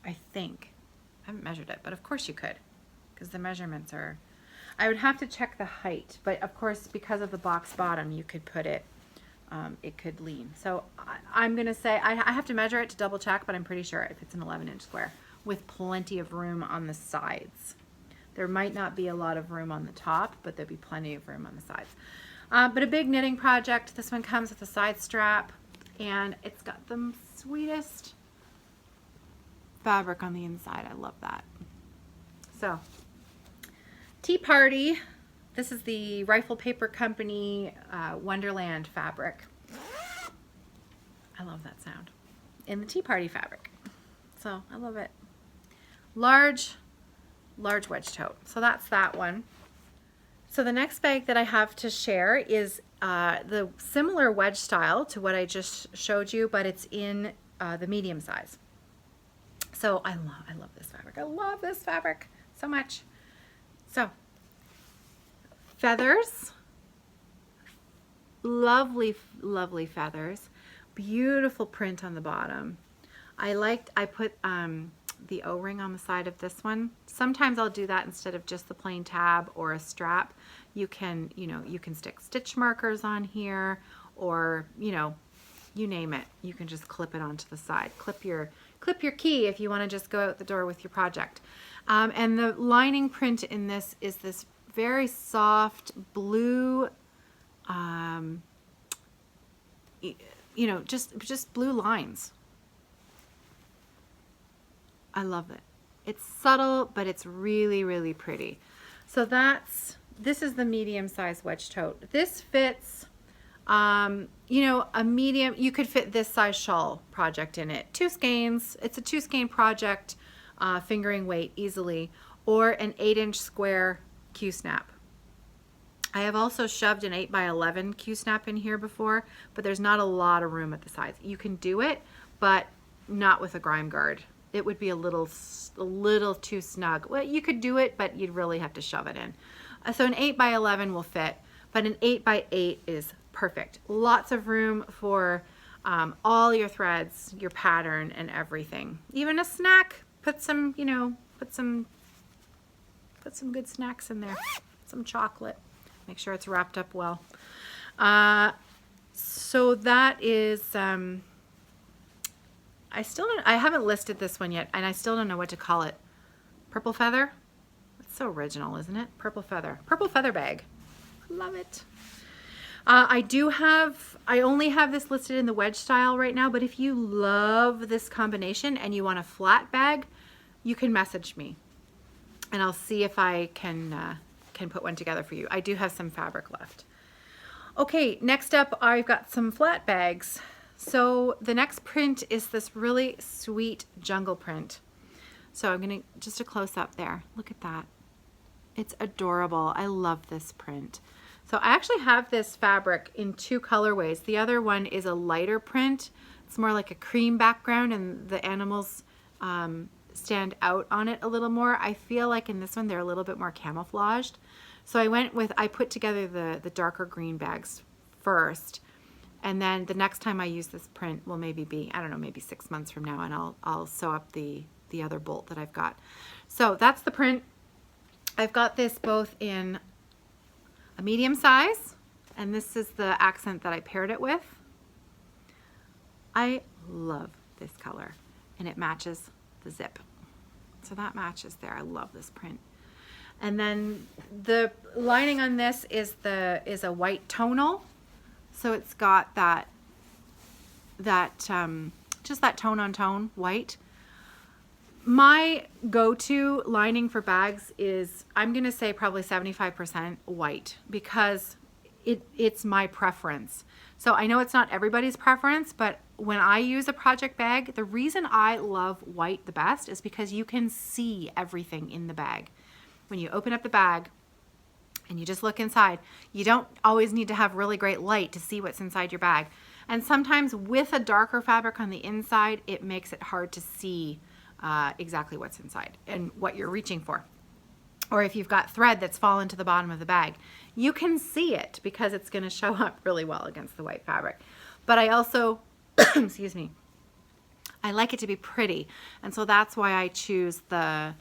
I think. I haven't measured it, but of course you could, because the measurements are, I would have to check the height, but of course because of the box bottom you could put it, it could lean. So I'm gonna say, I have to measure it to double check, but I'm pretty sure if it's an 11-inch square with plenty of room on the sides. There might not be a lot of room on the top, but there'll be plenty of room on the sides. But a big knitting project. This one comes with a side strap, and it's got the sweetest fabric on the inside. I love that. So, Tea Party. This is the Rifle Paper Company Wonderland fabric. I love that sound. In the Tea Party fabric. So, I love it. Large wedge tote. So that's that one. So the next bag that I have to share is the similar wedge style to what I just showed you, but it's in the medium size. So I love this fabric. I love this fabric so much. So feathers, lovely feathers, beautiful print on the bottom. I put the O-ring on the side of this one. Sometimes I'll do that instead of just the plain tab or a strap. You can, you can stick stitch markers on here, or, you name it. You can just clip it onto the side. Clip your key if you want to just go out the door with your project. And the lining print in this is this very soft blue, just blue lines. I love it. It's subtle, but it's really, really pretty. So this is the medium size wedge tote. This fits, a medium, you could fit this size shawl project in it. 2 skeins, it's a 2 skein project, fingering weight easily, or an 8-inch square Q-snap. I have also shoved an 8x11 Q-snap in here before, but there's not a lot of room at the sides. You can do it, but not with a grime guard. It would be a little too snug. Well, you could do it, but you'd really have to shove it in. So an 8x11 will fit, but an 8x8 is perfect. Lots of room for all your threads, your pattern, and everything. Even a snack. Put some good snacks in there. Some chocolate. Make sure it's wrapped up well. So that is. I haven't listed this one yet, and I still don't know what to call it. Purple feather? It's so original, isn't it? Purple feather. Purple feather bag. I love it. I only have this listed in the wedge style right now, but if you love this combination and you want a flat bag, you can message me, and I'll see if I can put one together for you. I do have some fabric left. Okay, next up I've got some flat bags. So the next print is this really sweet jungle print. So I'm gonna, just a close up there. Look at that. It's adorable. I love this print. So I actually have this fabric in 2 colorways. The other one is a lighter print. It's more like a cream background, and the animals stand out on it a little more. I feel like in this one they're a little bit more camouflaged. So I put together the darker green bags first. And then the next time I use this print will maybe be, I don't know, maybe 6 months from now, and I'll sew up the other bolt that I've got. So that's the print. I've got this both in a medium size, and this is the accent that I paired it with. I love this color, and it matches the zip. So that matches there. I love this print. And then the lining on this is a white tonal. So it's got just that tone on tone white. My go-to lining for bags is, I'm gonna say probably 75% white, because it's my preference. So I know it's not everybody's preference, but when I use a project bag, the reason I love white the best is because you can see everything in the bag. When you open up the bag and you just look inside, you don't always need to have really great light to see what's inside your bag. And sometimes with a darker fabric on the inside, it makes it hard to see exactly what's inside and what you're reaching for. Or if you've got thread that's fallen to the bottom of the bag, you can see it because it's going to show up really well against the white fabric. But I also, excuse me, I like it to be pretty. And so that's why I choose the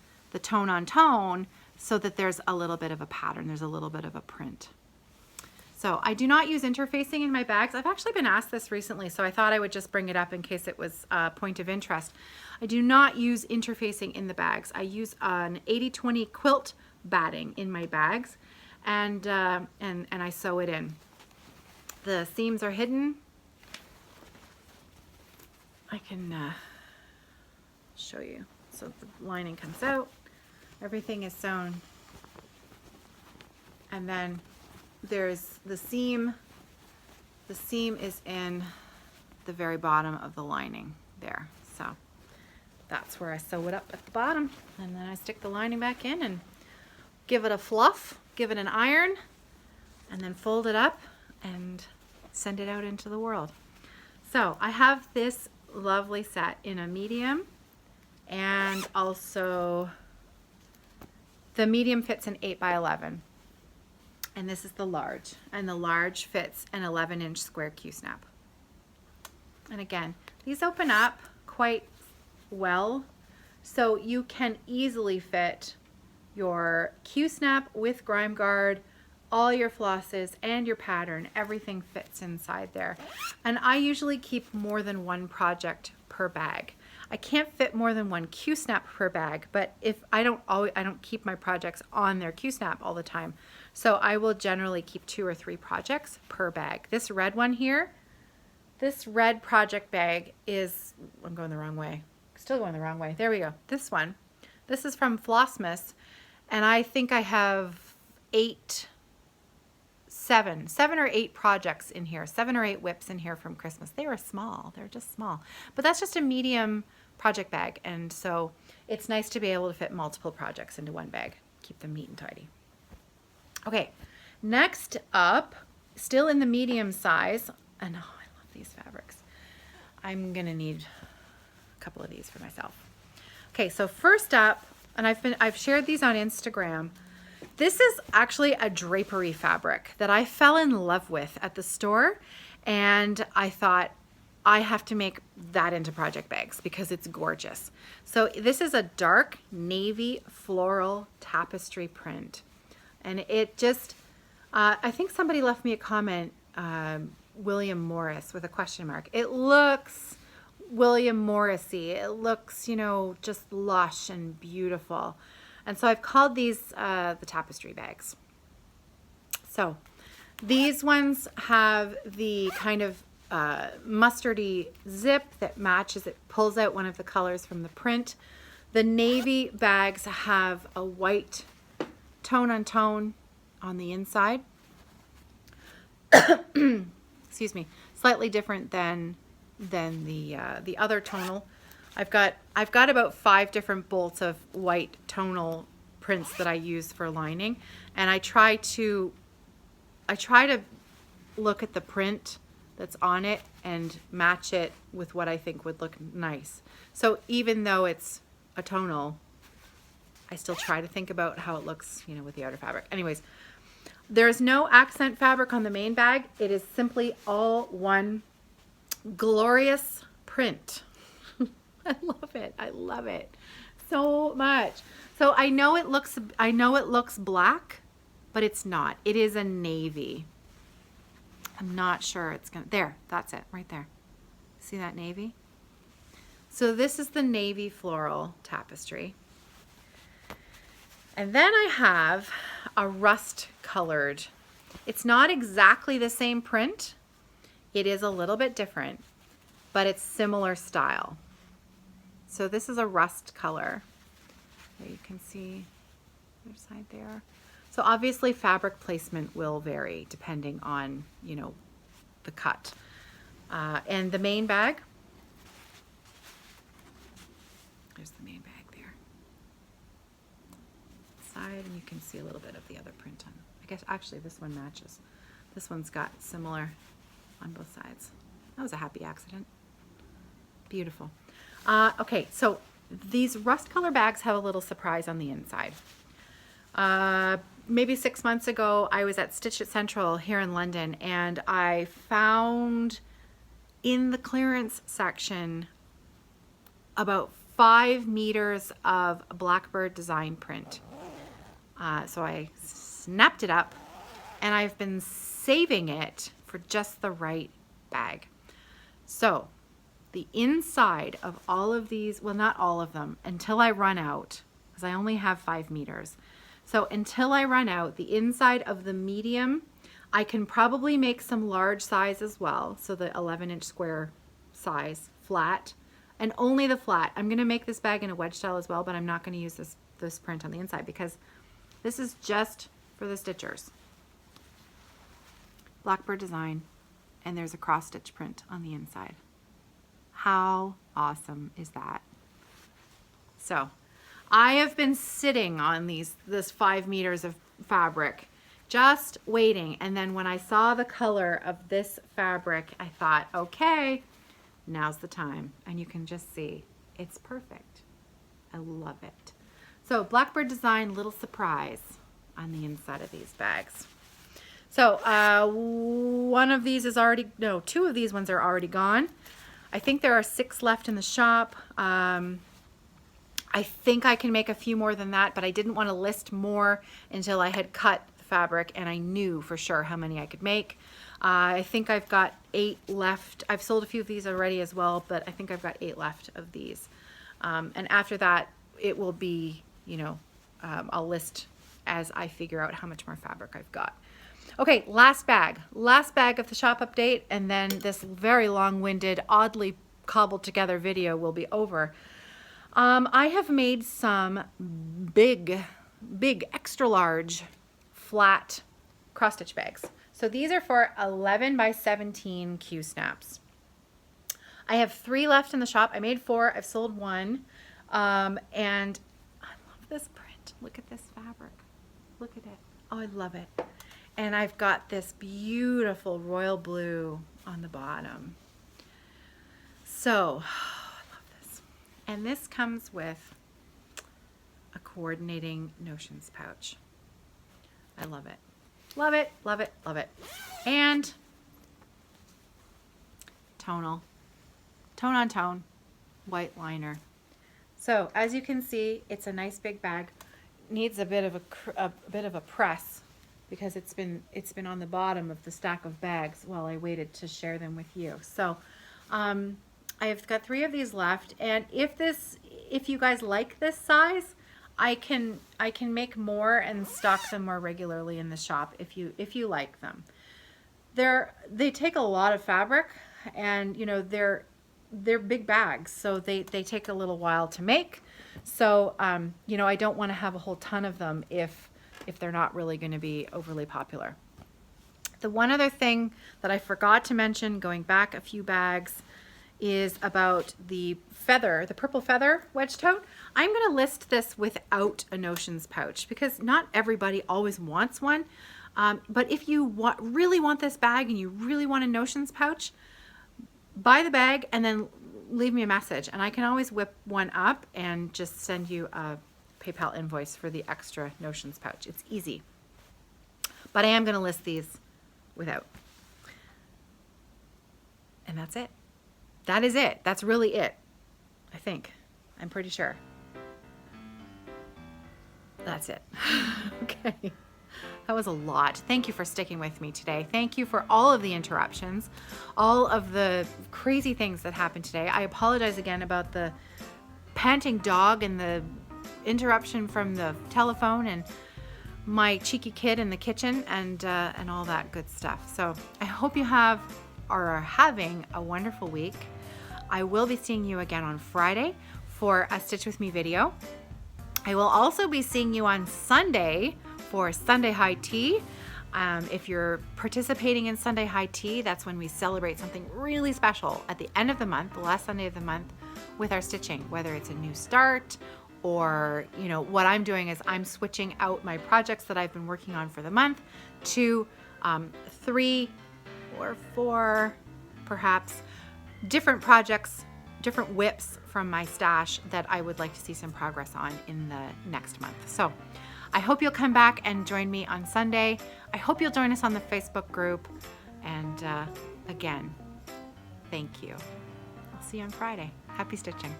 tone on tone, so that there's a little bit of a pattern, there's a little bit of a print. So I do not use interfacing in my bags. I've actually been asked this recently, so I thought I would just bring it up in case it was a point of interest. I do not use interfacing in the bags. I use an 80-20 quilt batting in my bags, and I sew it in. The seams are hidden. I can show you. So the lining comes out, everything is sewn, and then there's the seam. The seam is in the very bottom of the lining there. So that's where I sew it up at the bottom, and then I stick the lining back in and give it a fluff, give it an iron, and then fold it up and send it out into the world. So I have this lovely set in a medium, and also the medium fits an 8x11, and this is the large, and the large fits an 11-inch square Q-snap. And again, these open up quite well, so you can easily fit your Q-snap with grime guard, all your flosses and your pattern. Everything fits inside there. And I usually keep more than one project per bag. I can't fit more than one Q-snap per bag, but if I don't keep my projects on their Q-snap all the time. So I will generally keep 2 or 3 projects per bag. This red one here, this red project bag is, I'm going the wrong way. Still going the wrong way. There we go. This one. This is from Flossmas, and I think I have 7 or 8 projects in here, 7 or 8 whips in here from Christmas. They were small, they're just small, but that's just a medium project bag, and so it's nice to be able to fit multiple projects into one bag, keep them neat and tidy. Okay, next up, still in the medium size, and oh, I love these fabrics. I'm gonna need a couple of these for myself. Okay, so first up, and I've shared these on Instagram. This is actually a drapery fabric that I fell in love with at the store, and I thought I have to make that into project bags because it's gorgeous. So this is a dark navy floral tapestry print, and it just, I think somebody left me a comment, William Morris with a question mark. It looks William Morrissey. It looks, you know, just lush and beautiful. And so I've called these the tapestry bags. So these ones have the kind of mustardy zip that matches, it pulls out one of the colors from the print. The navy bags have a white tone on tone on the inside. Excuse me, slightly different than the other tonal. I've got about 5 different bolts of white tonal prints that I use for lining, and I try to look at the print that's on it and match it with what I think would look nice. So even though it's a tonal, I still try to think about how it looks, you know, with the outer fabric. Anyways, there's no accent fabric on the main bag. It is simply all one glorious print. I love it. I love it so much. So I know it looks black, but it's not. It is a navy. I'm not sure it's gonna, there, that's it, right there. See that navy? So this is the navy floral tapestry. And then I have a rust colored. It's not exactly the same print. It is a little bit different, but it's similar style. So this is a rust color. There you can see the other side there. So obviously fabric placement will vary depending on, you know, the cut. And the main bag, there's the main bag there. Side, and you can see a little bit of the other print on. I guess actually this one matches. This one's got similar on both sides. That was a happy accident. Beautiful. Okay, so these rust color bags have a little surprise on the inside. Maybe 6 months ago, I was at Stitch It Central here in London, and I found in the clearance section about 5 meters of Blackbird design print. So I snapped it up, and I've been saving it for just the right bag. So the inside of all of these, well, not all of them, until I run out, because I only have 5 meters. So until I run out, the inside of the medium, I can probably make some large size as well. So the 11-inch square size, flat, and only the flat. I'm gonna make this bag in a wedge style as well, but I'm not gonna use this print on the inside because this is just for the stitchers. Blackbird design, and there's a cross stitch print on the inside. How awesome is that? So I have been sitting on this 5 meters of fabric, just waiting. And then when I saw the color of this fabric, I thought, okay, now's the time. And you can just see it's perfect. I love it. So Blackbird design, little surprise on the inside of these bags. So one of these is already, no, 2 of these ones are already gone. I think there are 6 left in the shop. I think I can make a few more than that, but I didn't want to list more until I had cut the fabric and I knew for sure how many I could make. I think I've got 8 left. I've sold a few of these already as well, but I think I've got 8 left of these. And after that, it will be, you know, I'll list as I figure out how much more fabric I've got. Okay, last bag of the shop update, and then this very long-winded, oddly cobbled together video will be over. I have made some big, extra large, flat cross-stitch bags. So these are for 11 by 17 Q snaps. I have 3 left in the shop. I made 4, I've sold 1. And I love this print. Look at this fabric. Look at it. Oh, I love it. And I've got this beautiful royal blue on the bottom. So, I love this. And this comes with a coordinating notions pouch. I love it. Love it, love it, love it. And tonal. Tone on tone, white liner. So, as you can see, it's a nice big bag. Needs a bit of a press, because it's been on the bottom of the stack of bags while I waited to share them with you. So I've got 3 of these left, and if you guys like this size, I can make more and stock them more regularly in the shop if you like them. They take a lot of fabric, and you know they're big bags, so they take a little while to make. So you know, I don't want to have a whole ton of them if they're not really going to be overly popular. The one other thing that I forgot to mention, going back a few bags, is about the feather, the purple feather wedge tote. I'm going to list this without a notions pouch because not everybody always wants one. But if you really want this bag and you really want a notions pouch, buy the bag and then leave me a message, and I can always whip one up and just send you a PayPal invoice for the extra notions pouch. It's easy. But I am going to list these without. And that's it. That is it. That's really it. I think. I'm pretty sure. That's it. Okay. That was a lot. Thank you for sticking with me today. Thank you for all of the interruptions, all of the crazy things that happened today. I apologize again about the panting dog and the interruption from the telephone and my cheeky kid in the kitchen and all that good stuff. So I hope you are having a wonderful week. I will be seeing you again on Friday for a Stitch With Me video. I will also be seeing you on Sunday for Sunday High Tea. If you're participating in Sunday High Tea, that's when we celebrate something really special at the end of the month, the last Sunday of the month, with our stitching, whether it's a new start or, you know, what I'm doing is I'm switching out my projects that I've been working on for the month to 3 or 4, perhaps, different projects, different whips from my stash that I would like to see some progress on in the next month. So I hope you'll come back and join me on Sunday. I hope you'll join us on the Facebook group. And again, thank you. I'll see you on Friday. Happy stitching.